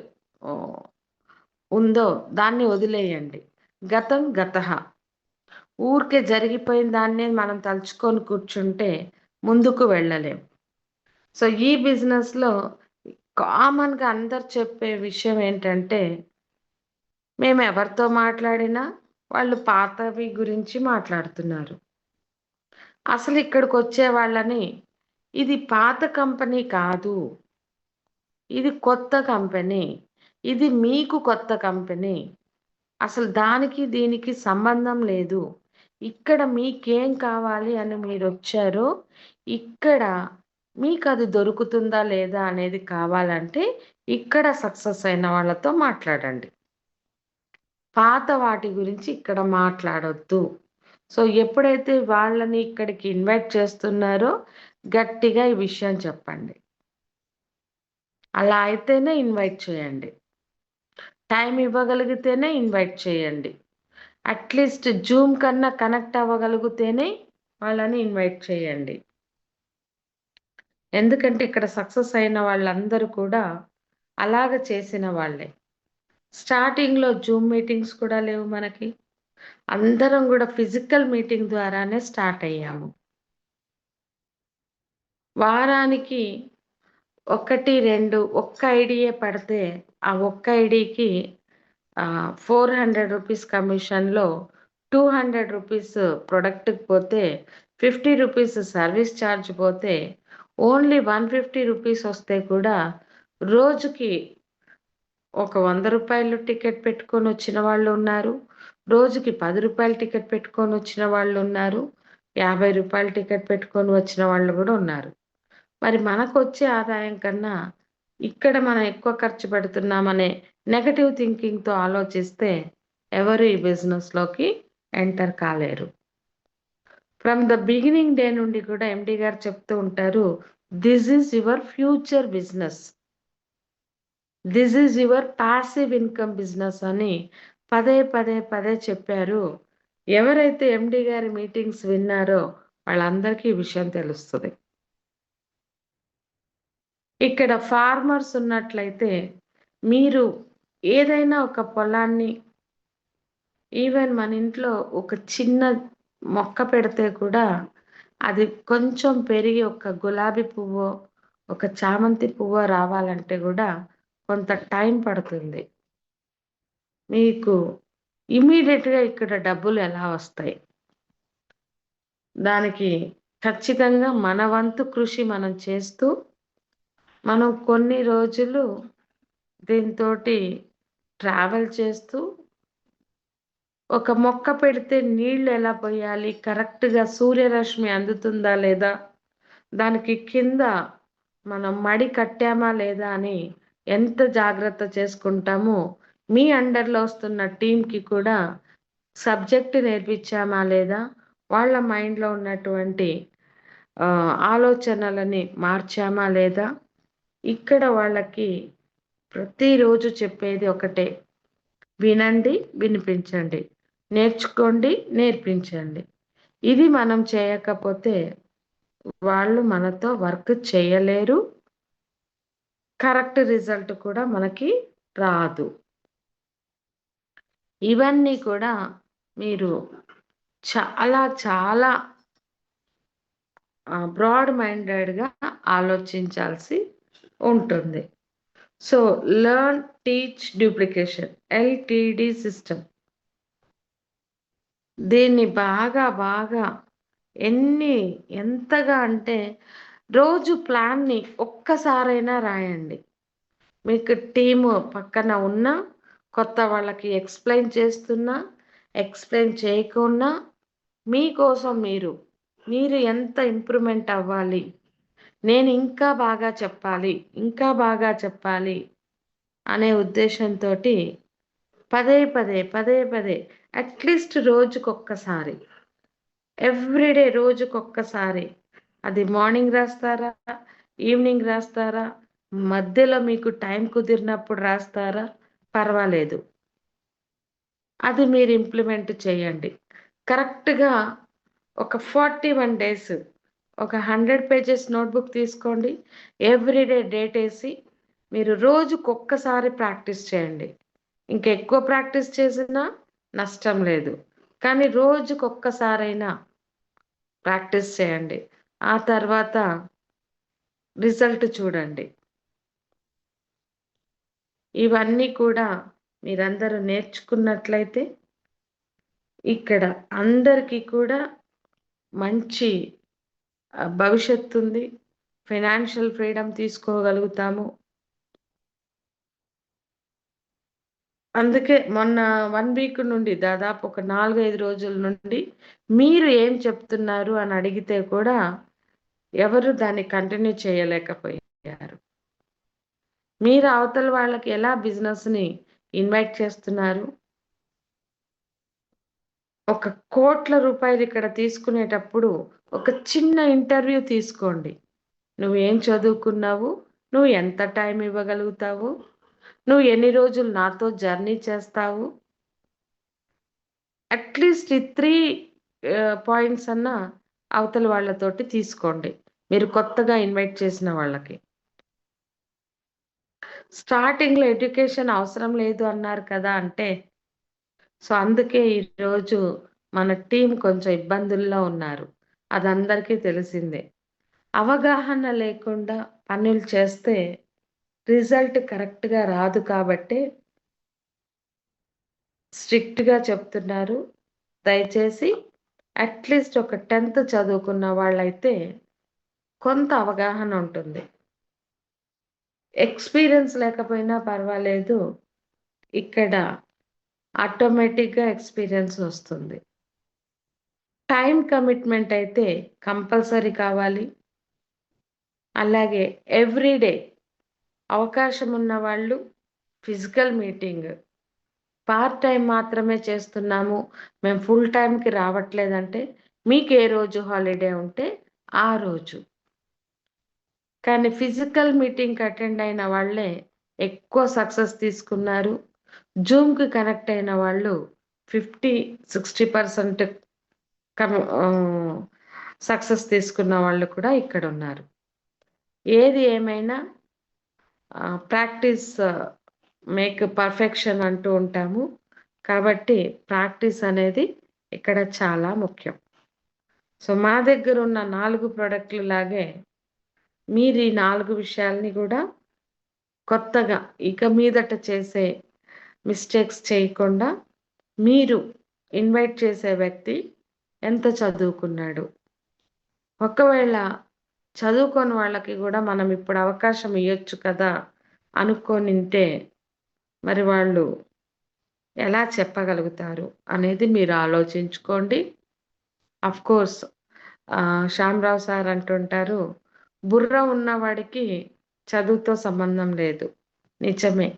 ఉందో దాన్ని వదిలేయండి. గతం గతః. ఊరికే జరిగిపోయిన దాన్నే మనం తలుచుకొని కూర్చుంటే ముందుకు వెళ్ళలేం. సో ఈ బిజినెస్లో కామన్గా అందరు చెప్పే విషయం ఏంటంటే, మేము ఎవరితో మాట్లాడినా వాళ్ళు పాతవి గురించి మాట్లాడుతున్నారు. అసలు ఇక్కడికి వచ్చే వాళ్ళని ఇది పాత కంపెనీ కాదు, ఇది కొత్త కంపెనీ, ఇది మీకు కొత్త కంపెనీ, అసలు దానికి దీనికి సంబంధం లేదు. ఇక్కడ మీకేం కావాలి అని మీరు వచ్చారో ఇక్కడ మీకు అది దొరుకుతుందా లేదా అనేది కావాలంటే ఇక్కడ సక్సెస్ అయిన వాళ్ళతో మాట్లాడండి. పాత వాటి గురించి ఇక్కడ మాట్లాడొద్దు. సో ఎప్పుడైతే వాళ్ళని ఇక్కడికి ఇన్వైట్ చేస్తున్నారో గట్టిగా ఈ విషయం చెప్పండి. అలా అయితేనే ఇన్వైట్ చేయండి. టైం ఇవ్వగలిగితేనే ఇన్వైట్ చేయండి. అట్లీస్ట్ జూమ్ కన్నా కనెక్ట్ అవ్వగలిగితేనే వాళ్ళని ఇన్వైట్ చేయండి. ఎందుకంటే ఇక్కడ సక్సెస్ అయిన వాళ్ళందరూ కూడా అలాగ చేసిన వాళ్ళే. స్టార్టింగ్లో జూమ్ మీటింగ్స్ కూడా లేవు మనకి. అందరం కూడా ఫిజికల్ మీటింగ్ ద్వారానే స్టార్ట్ అయ్యాము. వారానికి 1, 2 ఒక్క ఐడియే పడితే ఆ ఒక్క ఐడికి 400 రూపీస్ కమిషన్లో 200 రూపీస్ ప్రొడక్ట్కి పోతే 50 రూపీస్ సర్వీస్ ఛార్జ్ పోతే ఓన్లీ 150 రూపీస్ వస్తే కూడా రోజుకి ఒక 100 రూపాయలు టికెట్ పెట్టుకొని వచ్చిన వాళ్ళు ఉన్నారు. రోజుకి 10 రూపాయల టికెట్ పెట్టుకొని వచ్చిన వాళ్ళు ఉన్నారు. 50 రూపాయల టికెట్ పెట్టుకొని వచ్చిన వాళ్ళు కూడా ఉన్నారు. మరి మనకు వచ్చే ఆదాయం కన్నా ఇక్కడ మనం ఎక్కువ ఖర్చు పెడుతున్నామనే నెగటివ్ థింకింగ్తో ఆలోచిస్తే ఎవరు ఈ బిజినెస్లోకి ఎంటర్ కాలేరు. ఫ్రమ్ ద బిగినింగ్ డే నుండి కూడా ఎండి గారు చెప్తూ ఉంటారు, this is your future business, this is your passive income business అని పదే పదే పదే చెప్పారు. ఎవరైతే ఎండి గారి మీటింగ్స్ విన్నారో వాళ్ళందరికీ ఈ విషయం తెలుస్తుంది. ఇక్కడ ఫార్మర్స్ ఉన్నట్లయితే మీరు ఏదైనా ఒక పొలాన్ని, ఈవెన్ మన ఇంట్లో ఒక చిన్న మొక్క పెడితే కూడా అది కొంచెం పెరిగి ఒక గులాబీ పువ్వు, ఒక చామంతి పువ్వు రావాలంటే కూడా కొంత టైం పడుతుంది. మీకు ఇమీడియట్గా ఇక్కడ డబ్బులు ఎలా వస్తాయి? దానికి ఖచ్చితంగా మన వంతు కృషి మనం చేస్తూ మనం కొన్ని రోజులు దీంతో ట్రావెల్ చేస్తూ ఒక మొక్క పెడితే నీళ్ళు ఎలా పోయాలి, కరెక్ట్గా సూర్యరశ్మి అందుతుందా లేదా, దానికి కింద మనం మడి కట్టామా లేదా అని ఎంత జాగ్రత్త చేసుకుంటామో మీ అండర్లో వస్తున్న టీంకి కూడా సబ్జెక్ట్ నేర్పించామా లేదా, వాళ్ళ మైండ్లో ఉన్నటువంటి ఆలోచనలని మార్చామా లేదా. ఇక్కడ వాళ్ళకి ప్రతిరోజు చెప్పేది ఒకటే, వినండి, వినిపించండి, నేర్చుకోండి, నేర్పించండి. ఇది మనం చేయకపోతే వాళ్ళు మనతో వర్క్ చేయలేరు, కరెక్ట్ రిజల్ట్ కూడా మనకి రాదు. ఇవన్నీ కూడా మీరు చాలా చాలా బ్రాడ్ మైండెడ్గా ఆలోచించాల్సి ఉంటుంది. So learn, teach, duplication, LTD system. దీన్ని బాగా బాగా ఎంతగా అంటే రోజు ప్లాన్ని ఒక్కసారైనా రాయండి. మీకు టీము పక్కన ఉన్నా, కొత్త వాళ్ళకి ఎక్స్ప్లెయిన్ చేస్తున్నా, ఎక్స్ప్లెయిన్ చేయకున్నా, మీకోసం మీరు ఎంత ఇంప్రూవ్మెంట్ అవ్వాలి, నేను ఇంకా బాగా చెప్పాలి, ఇంకా బాగా చెప్పాలి అనే ఉద్దేశంతో పదే పదే పదే పదే అట్లీస్ట్ రోజుకొక్కసారి, ఎవ్రీడే రోజుకొక్కసారి, అది మార్నింగ్ రాస్తారా, ఈవినింగ్ రాస్తారా, మధ్యలో మీకు టైం కుదిరినప్పుడు రాస్తారా, పర్వాలేదు, అది మీరు ఇంప్లిమెంట్ చేయండి. కరెక్ట్గా ఒక 41 days ఒక 100 pages నోట్బుక్ తీసుకోండి, ఎవ్రీడే డేట్ వేసి మీరు రోజుకొక్కసారి ప్రాక్టీస్ చేయండి. ఇంకా ఎక్కువ ప్రాక్టీస్ చేసినా నష్టం లేదు, కానీ రోజుకొక్కసారైనా ప్రాక్టీస్ చేయండి. ఆ తర్వాత రిజల్ట్ చూడండి. ఇవన్నీ కూడా మీరందరూ నేర్చుకున్నట్లయితే ఇక్కడ అందరికీ కూడా మంచి భవిష్యత్తు ఉంది, ఫైనాన్షియల్ ఫ్రీడమ్ తీసుకోగలుగుతాము. అందుకే మొన్న 1 week నుండి దాదాపు ఒక 4-5 రోజుల నుండి మీరు ఏం చెప్తున్నారు అని అడిగితే కూడా ఎవరు దాన్ని కంటిన్యూ చేయలేకపోయారు. మీరు అవతల వాళ్ళకి ఎలా బిజినెస్ని ఇన్వైట్ చేస్తున్నారు? ఒక కోట్ల రూపాయలు ఇక్కడ తీసుకునేటప్పుడు ఒక చిన్న ఇంటర్వ్యూ తీసుకోండి. నువ్వేం చదువుకున్నావు? నువ్వు ఎంత టైం ఇవ్వగలుగుతావు? నువ్వు ఎన్ని రోజులు నాతో జర్నీ చేస్తావు? అట్లీస్ట్ ఈ 3 పాయింట్స్ అన్నా అవతల వాళ్ళతోటి తీసుకోండి, మీరు కొత్తగా ఇన్వైట్ చేసిన వాళ్ళకి. స్టార్టింగ్లో ఎడ్యుకేషన్ అవసరం లేదు అన్నారు కదా అంటే, సో అందుకే ఈరోజు మన టీం కొంచెం ఇబ్బందుల్లో ఉన్నారు. అది అందరికీ తెలిసిందే. అవగాహన లేకుండా పనులు చేస్తే రిజల్ట్ కరెక్ట్గా రాదు కాబట్టి స్ట్రిక్ట్గా చెప్తున్నారు. దయచేసి అట్లీస్ట్ ఒక 10th చదువుకున్న వాళ్ళైతే కొంత అవగాహన ఉంటుంది. ఎక్స్పీరియన్స్ లేకపోయినా పర్వాలేదు, ఇక్కడ ఆటోమేటిక్గా ఎక్స్పీరియన్స్ వస్తుంది. టైం కమిట్మెంట్ అయితే కంపల్సరీ కావాలి. అలాగే ఎవ్రీడే అవకాశం ఉన్న వాళ్ళు ఫిజికల్ మీటింగ్, పార్ట్ టైం మాత్రమే చేస్తున్నాము, మేము ఫుల్ టైంకి రావట్లేదంటే మీకు ఏ రోజు హాలిడే ఉంటే ఆ రోజు. కానీ ఫిజికల్ మీటింగ్కి అటెండ్ అయిన వాళ్ళే ఎక్కువ సక్సెస్ తీసుకున్నారు. జూమ్కి కనెక్ట్ అయిన వాళ్ళు 50-60% సక్సెస్ తీసుకున్న వాళ్ళు కూడా ఇక్కడ ఉన్నారు. ఏది ఏమైనా ప్రాక్టీస్ మేక్ పర్ఫెక్షన్ అంటూ ఉంటాము కాబట్టి ప్రాక్టీస్ అనేది ఇక్కడ చాలా ముఖ్యం. సో మా దగ్గర ఉన్న 4 ప్రోడక్ట్లు లాగే మీరు ఈ 4 విషయాల్ని కూడా కొత్తగా ఇక మీదట చేసే మిస్టేక్స్ చేయకుండా, మీరు ఇన్వైట్ చేసే వ్యక్తి ఎంత చదువుకున్నాడు, ఒకవేళ చదువుకోని వాళ్ళకి కూడా మనం ఇప్పుడు అవకాశం ఇవ్వచ్చు కదా అనుకోనింటే మరి వాళ్ళు ఎలా చెప్పగలుగుతారు అనేది మీరు ఆలోచించుకోండి. కోర్స్ శ్యామరావు సార్ అంటుంటారు, బుర్ర ఉన్నవాడికి చదువుతో సంబంధం లేదు. నిజమే,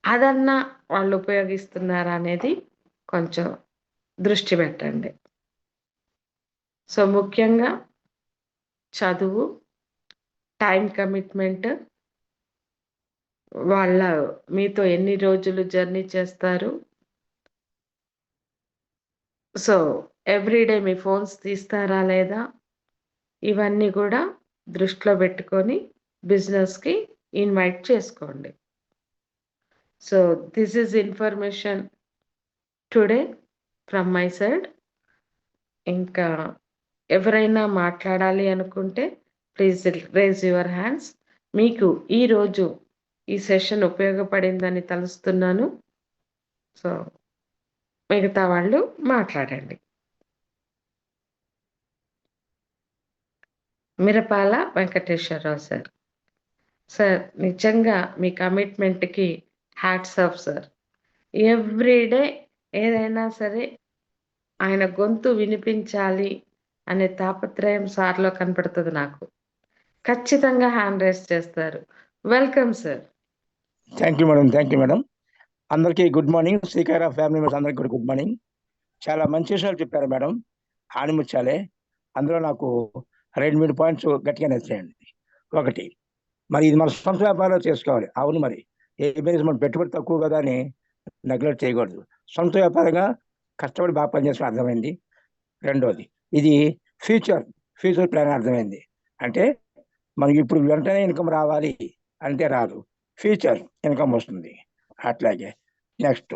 అదన్నా వాళ్ళు ఉపయోగిస్తున్నారా అనేది కొంచెం దృష్టి పెట్టండి. సో ముఖ్యంగా చదువు, టైం కమిట్మెంట్, వాళ్ళ మీతో ఎన్ని రోజులు జర్నీ చేస్తారు, సో ఎవ్రీడే మీ ఫోన్స్ తీస్తారా లేదా, ఇవన్నీ కూడా దృష్టిలో పెట్టుకొని బిజినెస్కి ఇన్వైట్ చేసుకోండి. So this is information today from my side. ఇంకా ఎవరైనా మాట్లాడాలి అనుకుంటే ప్లీజ్ రేజ్ యువర్ హ్యాండ్స్. మీకు ఈరోజు ఈ సెషన్ ఉపయోగపడిందని తలుస్తున్నాను. సో మిగతా వాళ్ళు మాట్లాడండి. మిరపాల వెంకటేశ్వరరావు సార్. సార్ నిజంగా మీ కమిట్మెంట్కి హ్యాట్స్ ఆఫ్ సార్. ఎవ్రీడే ఏదైనా సరే ఆయన గొంతు వినిపించాలి అనే తాపత్రయం సార్లో కనపడుతుంది నాకు. ఖచ్చితంగా హ్యాండ్ రైస్ చేస్తారు. Welcome sir. Thank you madam, thank you madam. అందరికీ గుడ్ మార్నింగ్. శ్రీకార ఫ్యామిలీ మెంబర్స్ అందరికీ కూడా గుడ్ మార్నింగ్. చాలా మంచి విషయాలు చెప్పారు మేడం, ఆనిముచ్చాలే. అందులో నాకు 2-3 పాయింట్స్ గట్టిగా నచ్చాయండి. ఒకటి, మరి ఇది మన సొంత వ్యాపారంలో చేసుకోవాలి. అవును, మరి ఏ బిజినెస్ మనం పెట్టుబడి తక్కువ కదా అని నెగ్లెక్ట్ చేయకూడదు. సొంత వ్యాపారంగా కష్టపడి బాగా పనిచేసిన అర్థమైంది. రెండోది, ఇది ఫ్యూచర్ ప్లాన్ అర్థమైంది. అంటే మనకి ఇప్పుడు వెంటనే ఇన్కమ్ రావాలి అంటే రాదు, ఫ్యూచర్ ఇన్కమ్ వస్తుంది. అట్లాగే నెక్స్ట్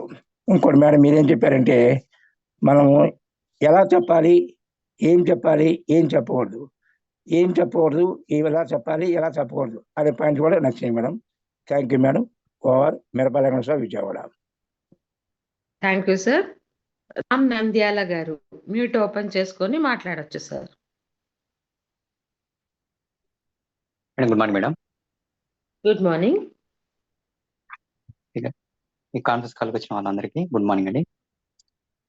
ఇంకోటి మేడం, మీరేం చెప్పారంటే మనము ఎలా చెప్పాలి, ఏం చెప్పకూడదు, ఎలా చెప్పాలి, ఎలా చెప్పకూడదు అనే పాయింట్ కూడా నచ్చింది madam. Thank you madam. Over. Mirapala Venkateswara, Vijayawada. Thank you sir. Ram Nandyal గారు మ్యూట్ ఓపెన్ చేసుకొని మాట్లాడొచ్చు sir. Good morning madam. Good morning. ఈ కాన్ఫరెన్స్ కాల్కి వచ్చిన వాళ్ళందరికీ గుడ్ మార్నింగ్ అండి.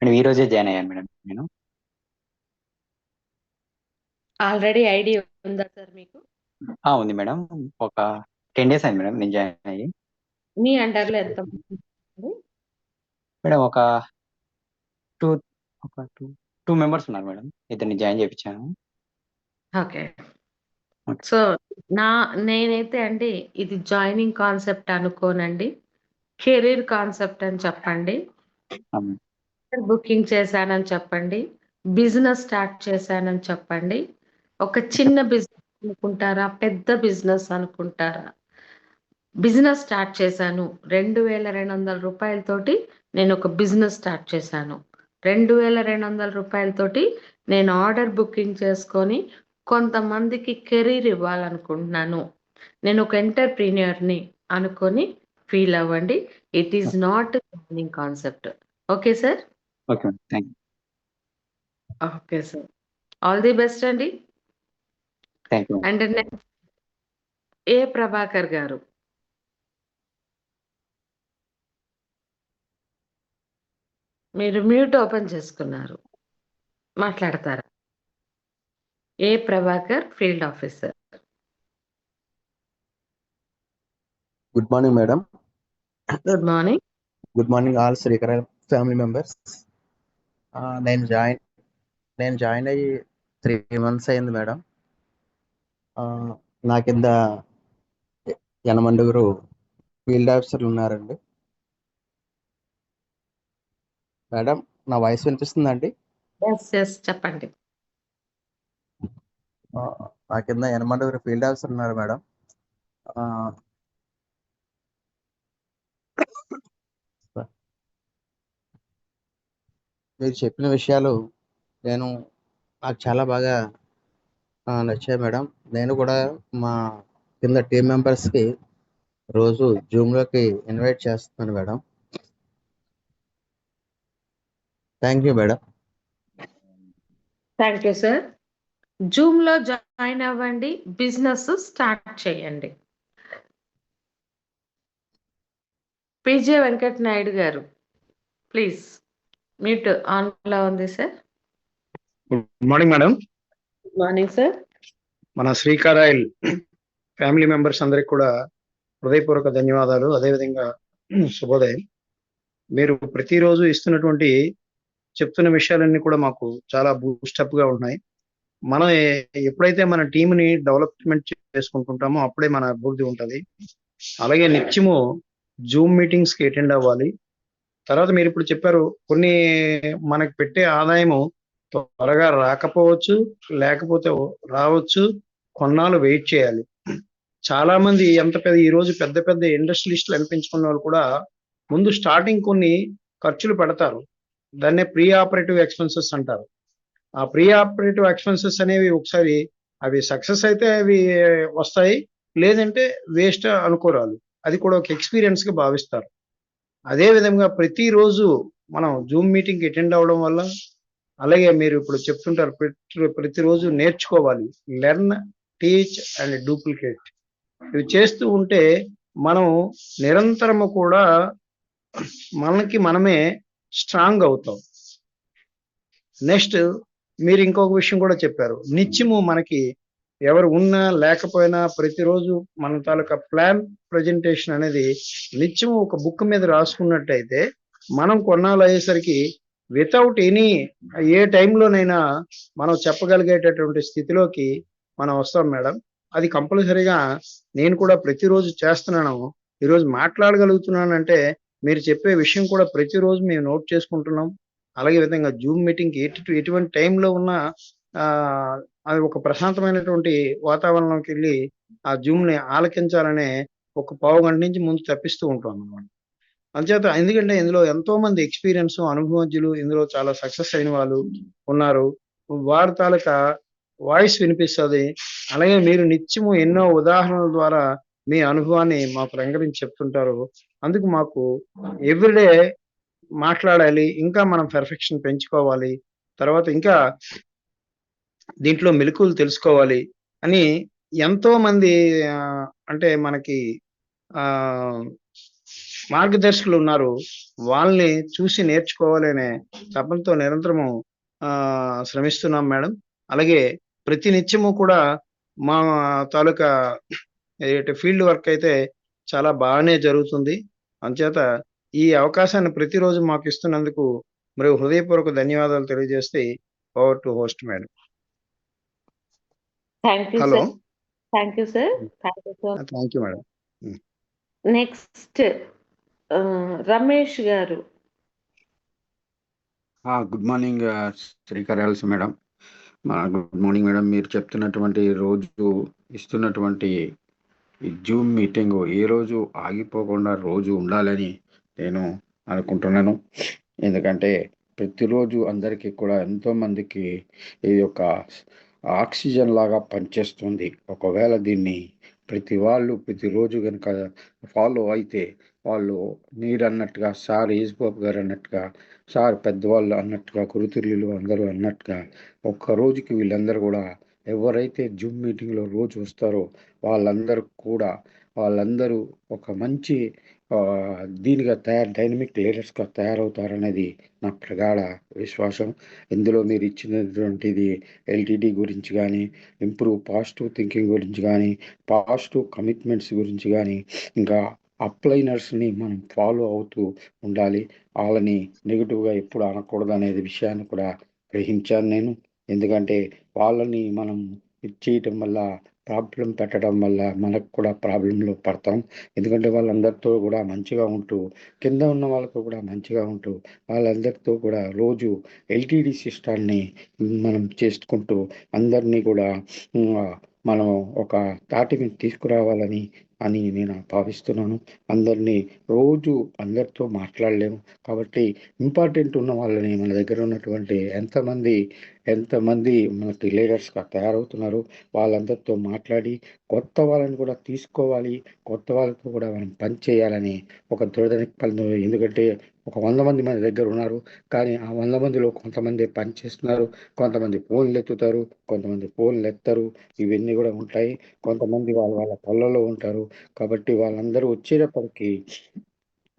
నేను ఈ రోజే జాయిన్ అయ్యాను మేడం. నేను ఆల్రెడీ ఐడి ఉందా సార్ మీకు? ఉంది మేడం. ఒక 10 days అయింది మేడం నేను జాయిన్ అయ్యి. మీ అండర్లో ఎంత మంది ఉన్నారు? మేడం ఒక టూ మెంబర్స్ ఉన్నారు మేడం. ఇద్దరిని జాయిన్ చేయించాను. ఓకే. ఓకే. సో నేనైతే అండి ఇది జాయినింగ్ కాన్సెప్ట్ అనుకోనండి, కెరీర్ కాన్సెప్ట్ అని చెప్పండి. అవును. బుకింగ్ చేశానని చెప్పండి, బిజినెస్ స్టార్ట్ చేశానని చెప్పండి. ఒక చిన్న బిజినెస్ అనుకుంటారా, పెద్ద బిజినెస్ అనుకుంటారా? బిజినెస్ స్టార్ట్ చేశాను 2200 రూపాయలతోటి నేను ఒక బిజినెస్ స్టార్ట్ చేశాను. 2200 రూపాయలతోటి నేను ఆర్డర్ బుకింగ్ చేసుకొని కొంతమందికి కెరీర్ ఇవ్వాలనుకుంటున్నాను. నేను ఒక ఎంటర్‌ప్రెన్యూర్‌ని అనుకొని ఫీల్ అవ్వండి. It is not joining concept. Okay sir? Okay madam. Thank you. Okay sir. All the best అండి. Thank you. And next A Prabhakar గారు. మీరు మ్యూట్ ఓపెన్ చేసుకున్నారు. మాట్లాడతారా? A Prabhakar, field officer. Good morning madam. Good morning. Good morning all Srikara family members. నేను join అయ్యి 3 months అయింది madam. నా కింద 8 ఫీల్డ్ ఆఫీసర్లు ఉన్నారండి. మేడం నా వాయిస్ వినిపిస్తుందండి? ఎస్ చెప్పండి. నా కింద 8 ఫీల్డ్ ఆఫీసర్ ఉన్నారు మేడం. మీరు చెప్పిన విషయాలు నాకు చాలా బాగా నచ్చాయి మేడం. నేను కూడా మా కింద టీం మెంబర్స్కి రోజు జూమ్లోకి ఇన్వైట్ చేస్తున్నాను madam. Thank you madam. Thank you sir. జూమ్లో జాయిన్ అవ్వండి, బిజినెస్ స్టార్ట్ చేయండి. పిజే వెంకట నాయుడు గారు ప్లీజ్. మ్యూట్ ఆన్లో ఉంది sir. Good morning madam. Good morning sir. మన శ్రీకారాయిల్ ఫ్యామిలీ మెంబర్స్ అందరికి కూడా హృదయపూర్వక ధన్యవాదాలు. అదేవిధంగా శుభోదయం. మీరు ప్రతిరోజు ఇస్తున్నటువంటి చెప్తున్న విషయాలన్నీ కూడా మాకు చాలా బూస్టప్ గా ఉన్నాయి. మనం ఎప్పుడైతే మన టీంని డెవలప్మెంట్ చేసుకుంటుంటామో అప్పుడే మన అభివృద్ధి ఉంటుంది. అలాగే నిత్యము జూమ్ మీటింగ్స్ కి అటెండ్ అవ్వాలి. తర్వాత మీరు ఇప్పుడు చెప్పారు కొన్ని మనకు పెట్టే ఆదాయము త్వరగా రాకపోవచ్చు, లేకపోతే రావచ్చు, కొన్నాళ్ళు వెయిట్ చేయాలి. చాలా మంది ఈ రోజు పెద్ద పెద్ద ఇండస్ట్రియలిస్టులు అనిపించుకున్న వాళ్ళు కూడా ముందు స్టార్టింగ్ కొన్ని ఖర్చులు పెడతారు. దాన్నే ప్రీ ఆపరేటివ్ ఎక్స్పెన్సెస్ అంటారు. ఆ ప్రీ ఆపరేటివ్ ఎక్స్పెన్సెస్ అనేవి ఒకసారి అవి సక్సెస్ అయితే అవి వస్తాయి, లేదంటే వేస్ట్ అనుకోరాలు. అది కూడా ఒక ఎక్స్పీరియన్స్ గా భావిస్తారు. అదే విధంగా ప్రతిరోజు మనం జూమ్ మీటింగ్ అటెండ్ అవ్వడం వల్ల, అలాగే మీరు ఇప్పుడు చెప్తుంటారు ప్రతిరోజు నేర్చుకోవాలి. Learn, teach and duplicate. ఇవి చేస్తూ ఉంటే మనం నిరంతరము కూడా మనకి మనమే స్ట్రాంగ్ అవుతాం. నెక్స్ట్ మీరు ఇంకొక విషయం కూడా చెప్పారు. నిత్యము మనకి ఎవరు ఉన్నా లేకపోయినా ప్రతిరోజు మన తాలూకా ప్లాన్ ప్రజెంటేషన్ అనేది నిత్యము ఒక బుక్ మీద రాసుకున్నట్టయితే మనం కొన్నాళ్ళు అయ్యేసరికి వితౌట్ ఎనీ ఏ టైంలోనైనా మనం చెప్పగలిగేటటువంటి స్థితిలోకి మనం వస్తాం మేడం. అది కంపల్సరీగా నేను కూడా ప్రతిరోజు చేస్తున్నాను. ఈరోజు మాట్లాడగలుగుతున్నానంటే మీరు చెప్పే విషయం కూడా ప్రతిరోజు మేము నోట్ చేసుకుంటున్నాం. అలాగే విధంగా జూమ్ మీటింగ్ ఎటువంటి టైంలో ఉన్నా అది ఒక ప్రశాంతమైనటువంటి వాతావరణంలోకి వెళ్ళి ఆ జూమ్ ని ఆలకించాలనే ఒక పావు గంట నుంచి ముందు తప్పిస్తూ ఉంటాం అన్నమాట. అంచేత ఎందుకంటే ఇందులో ఎంతో మంది ఎక్స్పీరియన్స్ అనుభవజ్ఞులు ఇందులో చాలా సక్సెస్ అయిన వాళ్ళు ఉన్నారు. వారి తాలూకా వాయిస్ వినిపిస్తుంది. అలాగే మీరు నిత్యము ఎన్నో ఉదాహరణల ద్వారా మీ అనుభవాన్ని మాకు రంగరించి చెప్తుంటారు. అందుకు మాకు ఎవ్రీడే మాట్లాడాలి, ఇంకా మనం పెర్ఫెక్షన్ పెంచుకోవాలి, తర్వాత ఇంకా దీంట్లో మెలకువలు తెలుసుకోవాలి అని ఎంతో మంది అంటే మనకి మార్గదర్శకులు ఉన్నారు. వాళ్ళని చూసి నేర్చుకోవాలి అనే తపనతో నిరంతరము శ్రమిస్తున్నాం మేడం. అలాగే ప్రతి నిత్యము కూడా మా తాలూకా ఫీల్డ్ వర్క్ అయితే చాలా బాగానే జరుగుతుంది. అంచేత ఈ అవకాశాన్ని ప్రతిరోజు మాకు ఇస్తున్నందుకు మరి హృదయపూర్వక ధన్యవాదాలు తెలియజేస్తే over to host madam. Thank you hello, sir. Thank you sir. Thank you sir. Thank you madam. Next Ramesh గారు. గుడ్ మార్నింగ్ శ్రీకరాల్సి మేడం. Good morning madam. మీరు చెప్తున్నటువంటి రోజు ఇస్తున్నటువంటి ఈ జూమ్ మీటింగ్ ఏ రోజు ఆగిపోకుండా రోజు ఉండాలని నేను అనుకుంటున్నాను. ఎందుకంటే ప్రతిరోజు అందరికీ కూడా ఎంతోమందికి ఇది ఒక ఆక్సిజన్ లాగా పనిచేస్తుంది. ఒకవేళ దీన్ని ప్రతిరోజు కనుక ఫాలో అయితే వాళ్ళు మీరు అన్నట్టుగా సార్ యేసుబాబు గారు అన్నట్టుగా సార్ పెద్దవాళ్ళు అన్నట్టుగా గురుతుల్యులు అందరూ అన్నట్టుగా ఒక్క రోజుకి వీళ్ళందరూ కూడా ఎవరైతే జూమ్ మీటింగ్లో రోజు వస్తారో వాళ్ళందరూ ఒక మంచి దీనిగా డైనమిక్ లీడర్స్గా తయారవుతారనేది నా ప్రగాఢ విశ్వాసం. ఇందులో మీరు ఇచ్చినటువంటిది ఎల్టీడీ గురించి కానీ, ఇంప్రూవ్ పాజిటివ్ థింకింగ్ గురించి కానీ, పాజిటివ్ కమిట్మెంట్స్ గురించి కానీ, ఇంకా అప్లైనర్స్ని మనం ఫాలో అవుతూ ఉండాలి. వాళ్ళని నెగిటివ్గా ఎప్పుడు అనకూడదు అనేది విషయాన్ని కూడా గ్రహించాను నేను. ఎందుకంటే వాళ్ళని మనం చేయటం వల్ల ప్రాబ్లం పెట్టడం వల్ల మనకు కూడా ప్రాబ్లంలో పడతాం. ఎందుకంటే వాళ్ళందరితో కూడా మంచిగా ఉంటూ కింద ఉన్న వాళ్ళతో కూడా మంచిగా ఉంటూ వాళ్ళందరితో కూడా రోజు ఎల్టీడీ సిస్టాన్ని మనం చేసుకుంటూ అందరినీ కూడా మనం ఒక తాటిని తీసుకురావాలని నేను భావిస్తున్నాను. అందరినీ రోజు అందరితో మాట్లాడలేము కాబట్టి ఇంపార్టెంట్ ఉన్న వాళ్ళని మన దగ్గర ఉన్నటువంటి ఎంతమంది మనకి లీడర్స్గా తయారవుతున్నారు వాళ్ళందరితో మాట్లాడి కొత్త వాళ్ళని కూడా తీసుకోవాలి. కొత్త వాళ్ళతో కూడా మనం పని చేయాలని ఒక దృఢ నిశ్చయంతో. ఎందుకంటే ఒక 100 మంది మన దగ్గర ఉన్నారు, కానీ ఆ 100 మందిలో కొంతమంది పని చేస్తున్నారు, కొంతమంది ఫోన్లు ఎత్తుతారు, కొంతమంది ఫోన్లు ఎత్తరు. ఇవన్నీ కూడా ఉంటాయి. కొంతమంది వాళ్ళ పనులలో ఉంటారు. కాబట్టి వాళ్ళందరూ వచ్చేటప్పటికి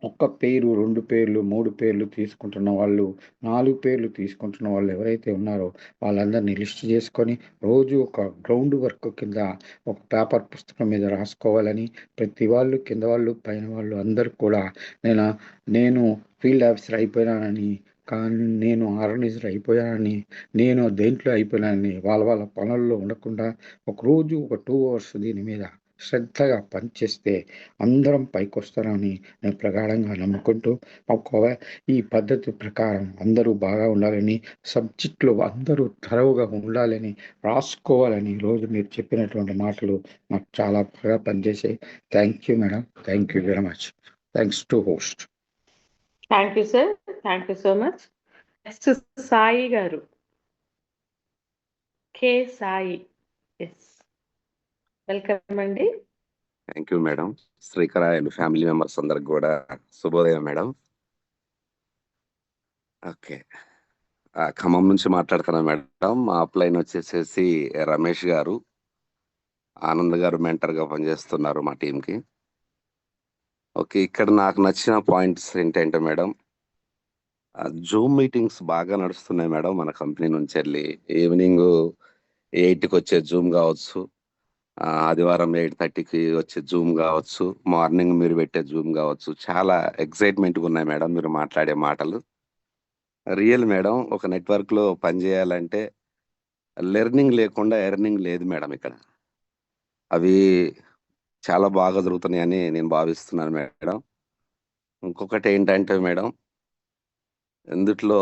ఒక్క పేరు, 2 పేర్లు, 3 పేర్లు తీసుకుంటున్న వాళ్ళు, 4 పేర్లు తీసుకుంటున్న వాళ్ళు ఎవరైతే ఉన్నారో వాళ్ళందరినీ లిస్ట్ చేసుకొని రోజు ఒక గ్రౌండ్ వర్క్ కింద ఒక పేపర్ పుస్తకం మీద రాసుకోవాలని ప్రతి వాళ్ళు, కింద వాళ్ళు, పైన వాళ్ళు అందరూ కూడా నేను ఫీల్డ్ ఆఫీసర్ అయిపోయినానని, కానీ నేను ఆర్గనైజర్ అయిపోయానని, నేను దేంట్లో అయిపోయినానని వాళ్ళ పనుల్లో ఉండకుండా ఒకరోజు ఒక 2 అవర్స్ దీని మీద శ్రద్ధగా పనిచేస్తే అందరం పైకి వస్తారని నేను ప్రగాఢంగా నమ్ముకుంటూ ఈ పద్ధతి ప్రకారం అందరూ బాగా ఉండాలని, సబ్జెక్టులు అందరూ థరోగా ఉండాలని, రాసుకోవాలని రోజు మీరు చెప్పినటువంటి మాటలు నాకు చాలా బాగా పనిచేసాయి. Thank you madam. Thank you very much. Thanks to host. Thank you sir. Thank you so much. Next Sai గారు. కే సాయి. ఎస్, వెల్కమ్ అండి. Thank you madam. శ్రీకరాయలు ఫ్యామిలీ మెంబర్స్ అందరికి కూడా శుభోదయం మేడం. ఓకే, ఖమ్మం నుంచి మాట్లాడుతున్నాను మేడం. మా అప్లైన్ వచ్చేసేసి రమేష్ గారు, ఆనంద్ గారు మెంటర్గా పనిచేస్తున్నారు మా టీంకి. ఓకే, ఇక్కడ నాకు నచ్చిన పాయింట్స్ ఏంటంటే మేడం, జూమ్ మీటింగ్స్ బాగా నడుస్తున్నాయి మేడం. మన కంపెనీ నుంచి వెళ్ళి ఈవినింగ్ 8కి వచ్చే జూమ్ కావచ్చు, ఆదివారం 8:30కి వచ్చే జూమ్ కావచ్చు, మార్నింగ్ మీరు పెట్టే జూమ్ కావచ్చు, చాలా ఎక్సైట్మెంట్గా ఉన్నాయి మేడం. మీరు మాట్లాడే మాటలు రియల్ మేడం. ఒక నెట్వర్క్లో పనిచేయాలంటే లెర్నింగ్ లేకుండా ఎర్నింగ్ లేదు మేడం. ఇక్కడ అవి చాలా బాగా జరుగుతున్నాయని నేను భావిస్తున్నాను మేడం. ఇంకొకటి ఏంటంటే మేడం, ఇందుట్లో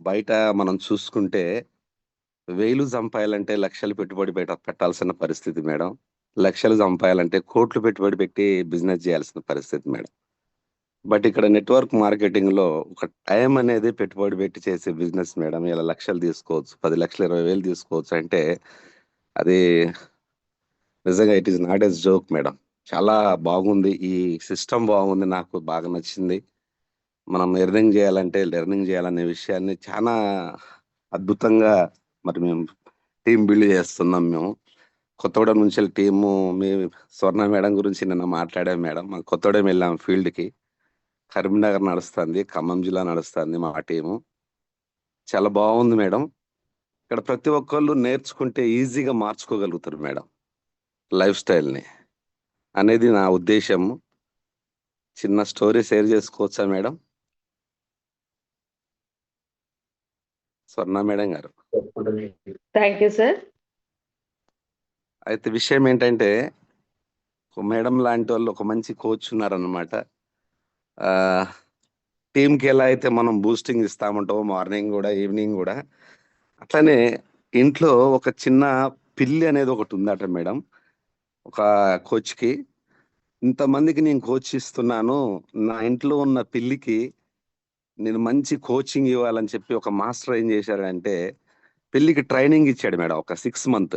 బయట మనం చూసుకుంటే 1000 సంపాయాలంటే లక్షలు పెట్టుబడి పెట్టాల్సిన పరిస్థితి మేడం. లక్షలు సంపాయాలంటే కోట్లు పెట్టుబడి పెట్టి బిజినెస్ చేయాల్సిన పరిస్థితి మేడం. బట్ ఇక్కడ నెట్వర్క్ మార్కెటింగ్లో ఒక టైం అనేది పెట్టుబడి పెట్టి చేసే బిజినెస్ మేడం. ఇలా లక్షలు తీసుకోవచ్చు, 10 లక్షలు 20,000 తీసుకోవచ్చు అంటే అది నిజంగా it is not as joke madam. చాలా బాగుంది ఈ సిస్టమ్, బాగుంది, నాకు బాగా నచ్చింది. మనం లెర్నింగ్ చేయాలనే విషయాన్ని చాలా అద్భుతంగా మరి మేము టీం బిల్డ్ చేస్తున్నాం. మేము కొత్తగూడెం నుంచి టీము, మీ స్వర్ణ మేడం గురించి నిన్న మాట్లాడాం మేడం. మా కొత్తగూడెం వెళ్ళాం ఫీల్డ్కి. కరీంనగర్ నడుస్తుంది, ఖమ్మం జిల్లా నడుస్తుంది మా టీము. చాలా బాగుంది మేడం. ఇక్కడ ప్రతి ఒక్కళ్ళు నేర్చుకుంటే ఈజీగా మార్చుకోగలుగుతారు మేడం లైఫ్ స్టైల్ని అనేది నా ఉద్దేశం. చిన్న స్టోరీ షేర్ చేసుకోవచ్చా మేడం? స్వర్ణ మేడం గారు. Thank you sir. అయితే విషయం ఏంటంటే ఒక మేడం లాంటి వాళ్ళు ఒక మంచి కోచ్ ఉన్నారనమాట. టీంకి ఎలా అయితే మనం బూస్టింగ్ ఇస్తామంటామో మార్నింగ్ కూడా ఈవినింగ్ కూడా, అట్లనే ఇంట్లో ఒక చిన్న పిల్లి అనేది ఒకటి ఉందట మేడం ఒక కోచ్కి. ఇంతమందికి నేను కోచ్ ఇస్తున్నాను, నా ఇంట్లో ఉన్న పిల్లికి నేను మంచి కోచింగ్ ఇవ్వాలని చెప్పి ఒక మాస్టర్ ఏం చేశాడంటే పిల్లికి ట్రైనింగ్ ఇచ్చాడు మేడం. ఒక 6 month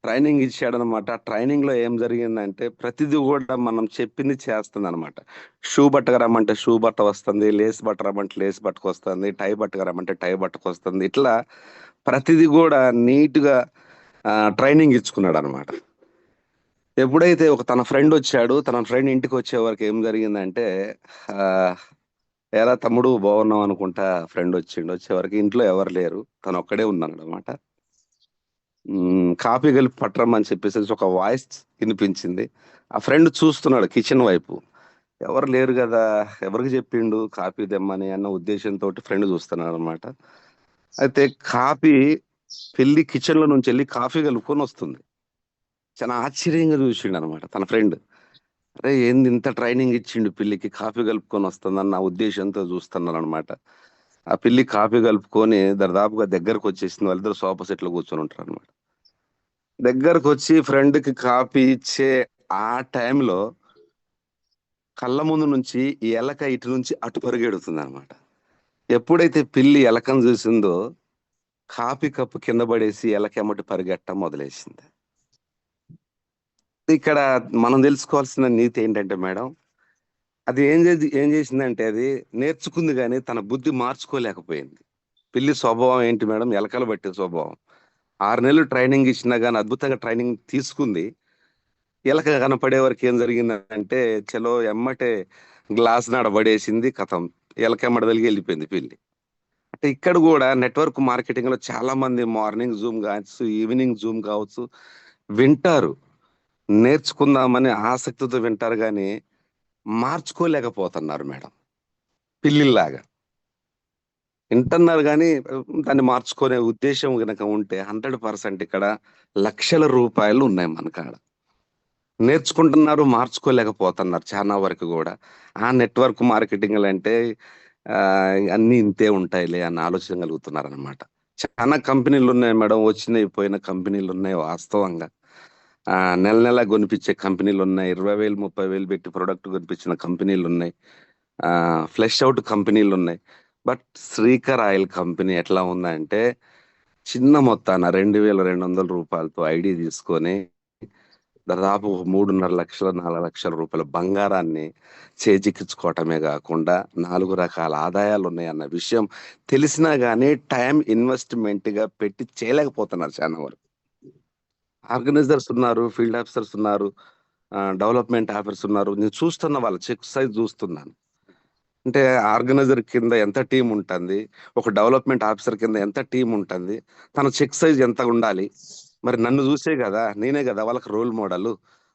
ట్రైనింగ్ ఇచ్చాడు అనమాట. ట్రైనింగ్ లో ఏం జరిగిందంటే ప్రతిదీ కూడా మనం చెప్పింది చేస్తుంది అనమాట. షూ బట్టకు రమ్మంటే షూ బట్ట వస్తుంది, లేస్ బట్ట రమ్మంటే లేస్ బట్టకు వస్తుంది, టై బట్టకు రమ్మంటే టై బట్టకు వస్తుంది. ఇట్లా ప్రతిదీ కూడా నీట్ గా ట్రైనింగ్ ఇచ్చుకున్నాడు అనమాట. ఎప్పుడైతే ఒక తన ఫ్రెండ్ వచ్చాడు, తన ఫ్రెండ్ ఇంటికి వచ్చే వరకు ఏం జరిగిందంటే ఎలా తమ్ముడు బాగున్నావు అనుకుంటా ఫ్రెండ్ వచ్చిండు. వచ్చే వరకు ఇంట్లో ఎవరు లేరు, తను ఒక్కడే ఉన్నాడు అనమాట. కాఫీ కలిపి పట్టరమ్మని చెప్పేసి ఒక వాయిస్ వినిపించింది. ఆ ఫ్రెండ్ చూస్తున్నాడు కిచెన్ వైపు, ఎవరు లేరు కదా, ఎవరికి చెప్పిండు కాఫీ తెమ్మని అన్న ఉద్దేశంతో ఫ్రెండ్ చూస్తున్నాడు అనమాట. అయితే కాఫీ పెళ్లి కిచెన్ లో నుంచి వెళ్ళి కాఫీ కలుపుకొని వస్తుంది. చాలా ఆశ్చర్యంగా చూసిండు అనమాట తన ఫ్రెండ్. అరే ఏంది ఇంత ట్రైనింగ్ ఇచ్చిండు పిల్లికి, కాఫీ కలుపుకొని వస్తుందన్న ఉద్దేశంతో చూస్తున్నాను అనమాట. ఆ పిల్లి కాఫీ కలుపుకొని దర్దాపుగా దగ్గరకు వచ్చేసింది. వాళ్ళిద్దరు సోఫా సెట్లో కూర్చొని ఉంటారు అనమాట. దగ్గరకు వచ్చి ఫ్రెండ్కి కాఫీ ఇచ్చే ఆ టైంలో కళ్ళ ముందు నుంచి ఈ ఎలక ఇటు నుంచి అటు పరిగెడుతుంది అనమాట. ఎప్పుడైతే పిల్లి ఎలకను చూసిందో కాఫీ కప్పు కింద పడేసి ఎలకెమ్మటి పరిగెట్టడం మొదలేసింది. ఇక్కడ మనం తెలుసుకోవాల్సిన నీతి ఏంటంటే మేడం, అది ఏం చేసిందంటే అది నేర్చుకుంది కానీ తన బుద్ధి మార్చుకోలేకపోయింది. పిల్లి స్వభావం ఏంటి మేడం? ఎలకలు పట్టే స్వభావం. 6 నెలలు ట్రైనింగ్ ఇచ్చినా కానీ అద్భుతంగా ట్రైనింగ్ తీసుకుంది. ఎలక కనపడే వరకు ఏం జరిగిందంటే చలో ఎమ్మటే గ్లాస్ నాడబడేసింది, కథం ఎలకెమ్మడ తలిగి వెళ్ళిపోయింది పిల్లి. అంటే ఇక్కడ కూడా నెట్వర్క్ మార్కెటింగ్ లో చాలా మంది మార్నింగ్ జూమ్ కావచ్చు, ఈవినింగ్ జూమ్ కావచ్చు వింటారు, నేర్చుకుందామని ఆసక్తితో వింటారు కానీ మార్చుకోలేకపోతున్నారు మేడం. పిల్లిలాగా వింటున్నారు కానీ దాన్ని మార్చుకునే ఉద్దేశం కనుక ఉంటే 100% ఇక్కడ లక్షల రూపాయలు ఉన్నాయి మన కాడ. నేర్చుకుంటున్నారు, మార్చుకోలేకపోతున్నారు చాలా వరకు కూడా. ఆ నెట్వర్క్ మార్కెటింగ్ అంటే అన్ని ఇంతే ఉంటాయిలే అన్న ఆలోచన కలుగుతున్నారు అనమాట. చాలా కంపెనీలు ఉన్నాయి మేడం, వచ్చినాయి పోయిన కంపెనీలు ఉన్నాయి. వాస్తవంగా నెల నెల కొనిపించే కంపెనీలు ఉన్నాయి, 20,000 30,000 పెట్టి ప్రొడక్ట్ కొనిపించిన కంపెనీలు ఉన్నాయి, ఫ్లెష్ అవుట్ కంపెనీలు ఉన్నాయి. బట్ శ్రీకర్ ఆయిల్ కంపెనీ ఎట్లా ఉందంటే చిన్న మొత్తాన 2,200 రూపాయలతో ఐడి తీసుకొని దాదాపు 3.5 లక్షల 4 లక్షల రూపాయల బంగారాన్ని చేజిక్కించుకోవటమే కాకుండా 4 రకాల ఆదాయాలు ఉన్నాయి అన్న విషయం తెలిసినా కానీ టైం ఇన్వెస్ట్మెంట్ గా పెట్టి చేయలేకపోతున్నారు చాలా వరకు. ఆర్గనైజర్స్ ఉన్నారు, ఫీల్డ్ ఆఫీసర్స్ ఉన్నారు, డెవలప్మెంట్ ఆఫీసర్స్ ఉన్నారు. నేను చూస్తున్న వాళ్ళ చెక్ సైజ్ చూస్తున్నాను. అంటే ఆర్గనైజర్ కింద ఎంత టీం ఉంటుంది, ఒక డెవలప్మెంట్ ఆఫీసర్ కింద ఎంత టీం ఉంటుంది, తన చెక్ సైజ్ ఎంత ఉండాలి. మరి నన్ను చూసే కదా, నేనే కదా వాళ్ళకి రోల్ మోడల్.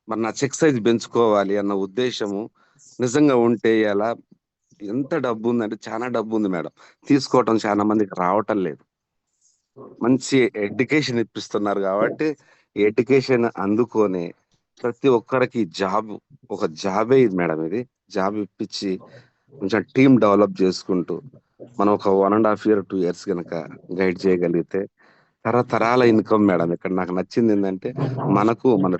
మరి నా చెక్ సైజ్ పెంచుకోవాలి అన్న ఉద్దేశము నిజంగా ఉంటే ఎలా. ఎంత డబ్బు ఉందంటే చాలా డబ్బు ఉంది మేడం, తీసుకోవటం చాలా మందికి రావటం లేదు. మంచి ఎడ్యుకేషన్ ఇప్పిస్తున్నారు కాబట్టి ఎడ్యుకేషన్ అందుకొని ప్రతి ఒక్కరికి జాబ్, ఒక జాబే ఇది మేడం. ఇది జాబ్ ఇప్పించి కొంచెం టీం డెవలప్ చేసుకుంటూ మనం ఒక 1.5 year 2 years కనుక గైడ్ చేయగలిగితే తరతరాల ఇన్కమ్ మేడం. ఇక్కడ నాకు నచ్చింది ఏంటంటే మనకు మన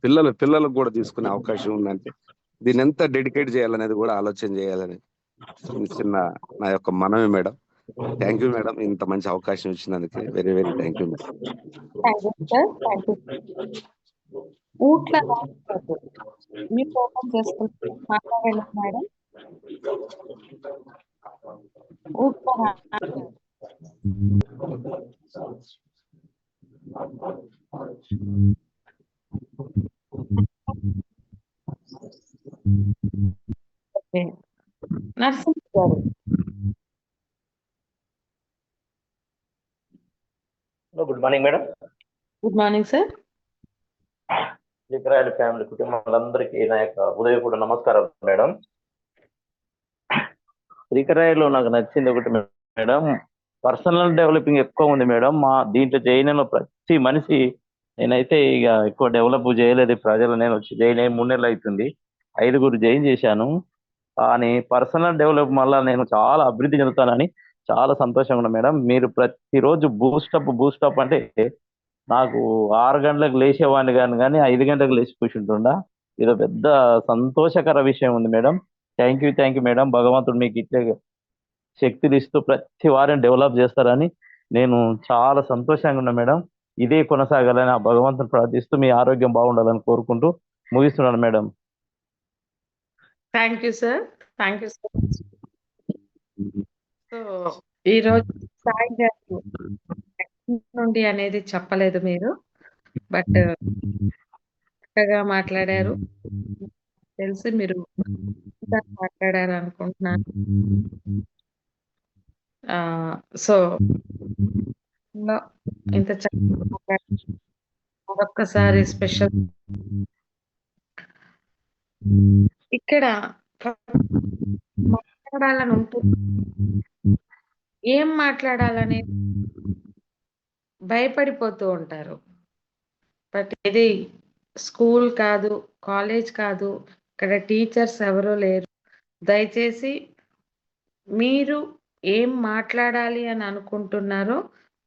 పిల్లలకు కూడా తీసుకునే అవకాశం ఉందంటే దీన్ని ఎంత డెడికేట్ చేయాలనేది కూడా ఆలోచన చేయాలని చిన్న నా యొక్క మనవి మేడం. థ్యాంక్ యూ మేడం, ఇంత మంచి అవకాశం ఇచ్చినందుకు very very thank you madam. Thank you sir. Thank you. Ootla Raju మీకు ఓపెన్ చేసుకుంటే మాట్లాడండి madam. Ootla Raju. Okay. Narasimha garu. Good morning madam. Good morning sir. Srikarayala family కుటుంబాలందరికీ నా యొక్క ఉదయపూట నమస్కారం మేడం. శ్రీకరాయలో నాకు నచ్చింది ఒకటి మేడం, పర్సనల్ డెవలపింగ్ ఎక్కువ ఉంది మేడం. మా దీంట్లో జైన్ ప్రతి మనిషి, నేనైతే ఇక ఎక్కువ డెవలప్ చేయలేదు ప్రజలు, నేను వచ్చి జైన్ 3 నెలలు అవుతుంది, 5గురు జైన్ చేశాను. కానీ పర్సనల్ డెవలప్ వల్ల నేను చాలా అభివృద్ధి చెందుతానని చాలా సంతోషంగా ఉన్నా మేడం. మీరు ప్రతిరోజు బూస్టప్ అంటే నాకు 6 గంటలకు లేచేవాడిని కానీ 5 గంటలకు లేచి కూర్చుంటుండా. ఇది పెద్ద సంతోషకర విషయం ఉంది మేడం. Thank you madam. భగవంతుడు మీకు ఇట్లే శక్తులు ఇస్తూ ప్రతి వారిని డెవలప్ చేస్తారని నేను చాలా సంతోషంగా ఉన్నా మేడం. ఇదే కొనసాగాలని ఆ భగవంతుని ప్రార్థిస్తూ మీ ఆరోగ్యం బాగుండాలని కోరుకుంటూ ముగిస్తున్నాను madam. Thank you sir. Thank you so much. So ఈరోజు సాయి గారు నుండి అనేది చెప్పలేదు మీరు, బట్ చక్కగా మాట్లాడారు. తెలిసి మీరు మాట్లాడారు అనుకుంటున్నాను. సో ఇంత చక్కగా మరొక్కసారి స్పెషల్ ఇక్కడ మాట్లాడాలని ఉంటుంది, ఏం మాట్లాడాలని భయపడిపోతూ ఉంటారు. బట్ ఇది స్కూల్ కాదు, కాలేజ్ కాదు, ఇక్కడ టీచర్స్ ఎవరూ లేరు. దయచేసి మీరు ఏం మాట్లాడాలి అని అనుకుంటున్నారో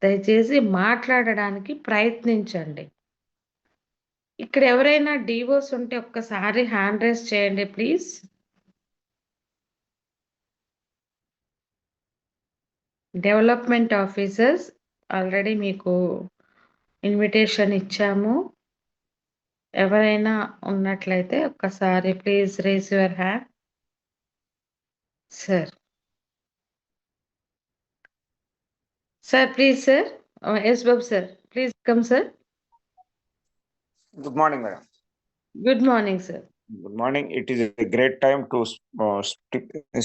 దయచేసి మాట్లాడడానికి ప్రయత్నించండి. ఇక్కడ ఎవరైనా డివోస్ ఉంటే ఒక్కసారి హ్యాండ్ రైజ్ చేయండి ప్లీజ్. డెవలప్మెంట్ ఆఫీసర్స్ ఆల్రెడీ మీకు ఇన్విటేషన్ ఇచ్చాము. ఎవరైనా ఉన్నట్లయితే ఒక్కసారి please raise your hand. Sir please sir. Yes బాబు sir, please come sir. Good morning, madam. Good morning sir. Good morning. It is a great time to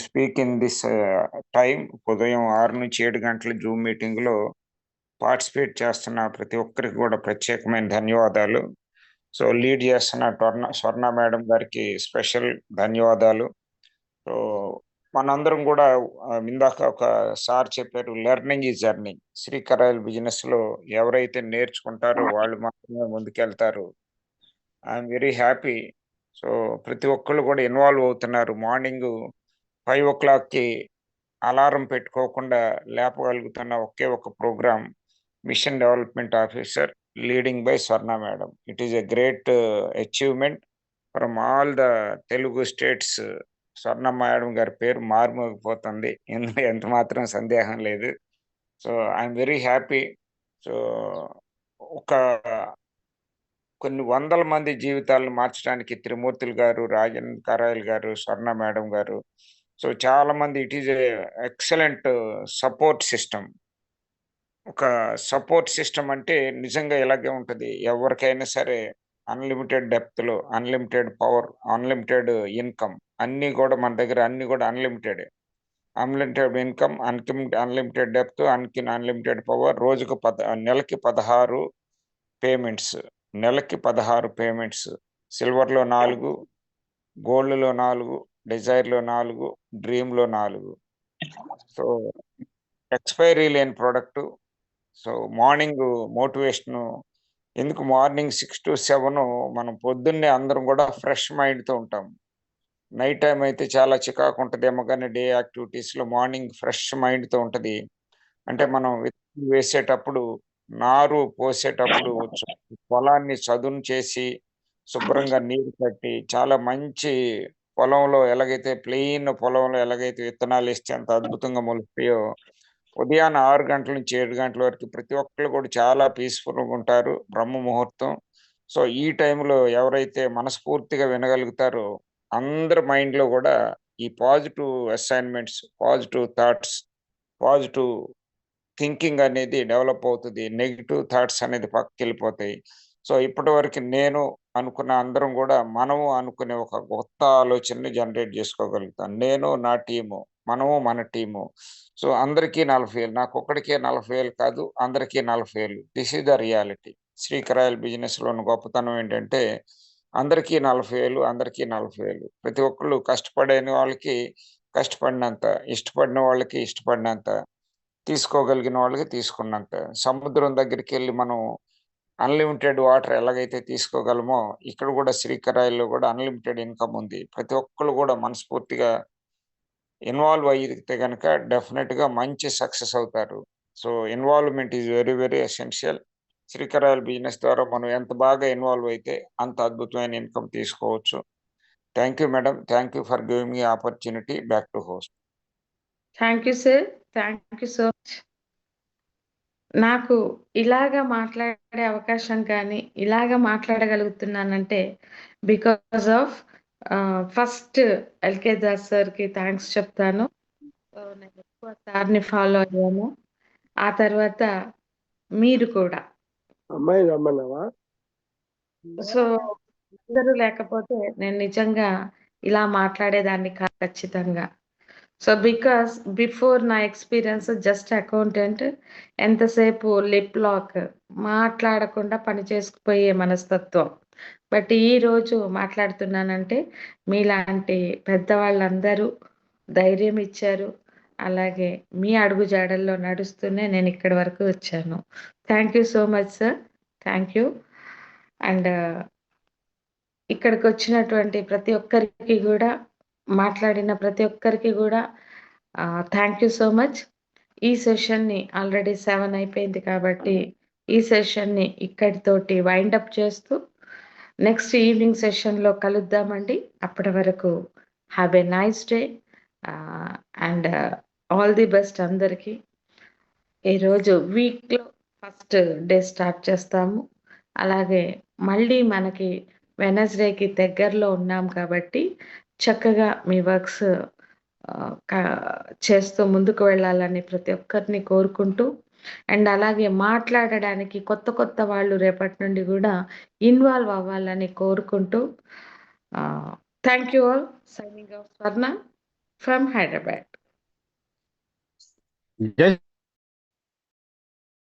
speak in this time. ఉదయం 6 నుంచి 7 గంటల Zoom meeting లో participate చేస్తున్న ప్రతి ఒక్కరికి కూడా ప్రత్యేకమైన ధన్యవాదాలు. సో లీడ్ చేస్తున్న స్వర్ణ మేడం గారికి స్పెషల్ ధన్యవాదాలు. సో మనందరం కూడా ఇందాక ఒక సార్ చెప్పారు, learning is earning. Srikarayal business లో ఎవరైతే నేర్చుకుంటారో వాళ్ళు మాత్రమే ముందుకెళ్తారు. I'm very happy. సో ప్రతి ఒక్కళ్ళు కూడా ఇన్వాల్వ్ అవుతున్నారు. మార్నింగ్ 5 o'clockకి అలారం పెట్టుకోకుండా లేపగలుగుతున్న ఒకే ఒక programme mission development officer leading by Swarna madam. It is a great achievement from all the Telugu states. Swarna madam గారి పేరు మారుమోగిపోతుంది, ఇందులో ఎంత మాత్రం సందేహం లేదు. So I'm very happy. So ఒక కొన్ని వందల మంది జీవితాలను మార్చడానికి త్రిమూర్తులు గారు, రాజన్ కరాయల్ గారు, స్వర్ణ మేడం గారు, సో చాలా మంది, it is excellent support system. ఒక సపోర్ట్ సిస్టమ్ అంటే నిజంగా ఇలాగే ఉంటుంది. ఎవరికైనా సరే అన్లిమిటెడ్ డెప్త్లో, అన్లిమిటెడ్ పవర్, అన్లిమిటెడ్ ఇన్కమ్, అన్నీ కూడా మన దగ్గర అన్నీ కూడా unlimited. Unlimited income, unlimited depth, unlimited power. రోజుకు నెలకి 16 పేమెంట్స్, నెలకి 16 పేమెంట్స్. సిల్వర్లో 4, గోల్డ్లో 4, డిజైర్లో 4, డ్రీమ్లో 4. సో ఎక్స్పైరీ లేని ప్రోడక్ట్. So morning motivation. ఎందుకు మార్నింగ్ 6 to 7 మనం పొద్దున్నే అందరం కూడా ఫ్రెష్ మైండ్తో ఉంటాం. నైట్ టైం అయితే చాలా చికాకు ఉంటుందేమో, కానీ డే యాక్టివిటీస్లో మార్నింగ్ ఫ్రెష్ మైండ్తో ఉంటుంది. అంటే మనం వేసేటప్పుడు, నారు పోసేటప్పుడు పొలాన్ని చదును చేసి శుభ్రంగా నీరు కట్టి, చాలా మంచి పొలంలో ఎలాగైతే ప్లెయిన్ పొలంలో ఎలాగైతే విత్తనాలు వేస్తే అంత అద్భుతంగా మొలుస్తాయో, ఉదయాన్నే 6 గంటల నుంచి 7 గంటల వరకు ప్రతి ఒక్కరు కూడా చాలా పీస్ఫుల్గా ఉంటారు. బ్రహ్మ ముహూర్తం. సో ఈ టైంలో ఎవరైతే మనస్ఫూర్తిగా వినగలుగుతారో అందరి మైండ్లో కూడా ఈ positive assignments, positive thoughts, positive thinking అనేది డెవలప్ అవుతుంది. నెగిటివ్ థాట్స్ అనేది పక్కకి వెళ్ళిపోతాయి. సో ఇప్పటి వరకు నేను అనుకున్న అందరం కూడా మనము అనుకునే ఒక కొత్త ఆలోచనని జనరేట్ చేసుకోగలుగుతాం. నేను, నా టీము, మనము మన టీము. సో అందరికీ 40,000, నాకు ఒక్కడికే 40,000 కాదు, అందరికీ 40,000. This is the reality. Srikarayal బిజినెస్లోని గొప్పతనం ఏంటంటే అందరికీ 40,000, అందరికీ 40,000. ప్రతి ఒక్కళ్ళు కష్టపడని వాళ్ళకి కష్టపడినంత, ఇష్టపడిన వాళ్ళకి ఇష్టపడినంత, తీసుకోగలిగిన వాళ్ళకి తీసుకున్నంత. సముద్రం దగ్గరికి వెళ్ళి మనం అన్లిమిటెడ్ వాటర్ ఎలాగైతే తీసుకోగలమో ఇక్కడ కూడా శ్రీకరాయిల్లో కూడా అన్లిమిటెడ్ ఇన్కమ్ ఉంది. ప్రతి ఒక్కళ్ళు కూడా మనస్ఫూర్తిగా ఇన్వాల్వ్ అయితే కనుక డెఫినెట్గా మంచి సక్సెస్ అవుతారు. So involvement is very very essential. Srikarayal business ద్వారా మనం ఎంత బాగా ఇన్వాల్వ్ అయితే అంత అద్భుతమైన ఇన్కమ్ తీసుకోవచ్చు. Thank you madam, thank you for giving me opportunity. Back to host. Thank you sir, thank you so much. నాకు ఇలాగా మాట్లాడే అవకాశం కానీ ఇలాగా మాట్లాడగలుగుతున్నానంటే because of first L K Das సార్కి థ్యాంక్స్ చెప్తాను. సో నేను ఎక్కువ సార్ని ఫాలో అయ్యాను. ఆ తర్వాత మీరు కూడా. అమ్మాయి రమ్మన్నావా? సో అందరూ లేకపోతే నేను నిజంగా ఇలా మాట్లాడేదాన్ని కాదు ఖచ్చితంగా. సో బికాస్ బిఫోర్ నా ఎక్స్పీరియన్స్ జస్ట్ అకౌంటెంట్, ఎంతసేపు లిప్ లాక్, మాట్లాడకుండా పని చేసుకుపోయే మనస్తత్వం. బట్ ఈరోజు మాట్లాడుతున్నానంటే మీలాంటి పెద్దవాళ్ళందరూ ధైర్యం ఇచ్చారు. అలాగే మీ అడుగు జాడల్లో నడుస్తూనే నేను ఇక్కడి వరకు వచ్చాను. Thank you so much sir, thank you. And ఇక్కడికి వచ్చినటువంటి ప్రతి ఒక్కరికి కూడా, మాట్లాడిన ప్రతి ఒక్కరికి కూడా థ్యాంక్ యూ సో మచ్. ఈ సెషన్ని ఆల్రెడీ 7 అయిపోయింది కాబట్టి ఈ సెషన్ని ఇక్కడితోటి వైండప్ చేస్తూ నెక్స్ట్ ఈవినింగ్ సెషన్లో కలుద్దామండి. అప్పటి వరకు have a nice day and all the best అందరికీ. ఈరోజు వీక్లో ఫస్ట్ డే స్టార్ట్ చేస్తాము. అలాగే మళ్ళీ మనకి వెనస్డేకి దగ్గరలో ఉన్నాం కాబట్టి చక్కగా మీ వర్క్స్ చేస్తూ ముందుకు వెళ్ళాలని ప్రతి ఒక్కరిని కోరుకుంటూ, అండ్ అలాగే మాట్లాడడానికి కొత్త కొత్త వాళ్ళు రేపటి నుండి కూడా ఇన్వాల్వ్ అవ్వాలని కోరుకుంటూ thank you all. Signing off Swarna from Hyderabad. జై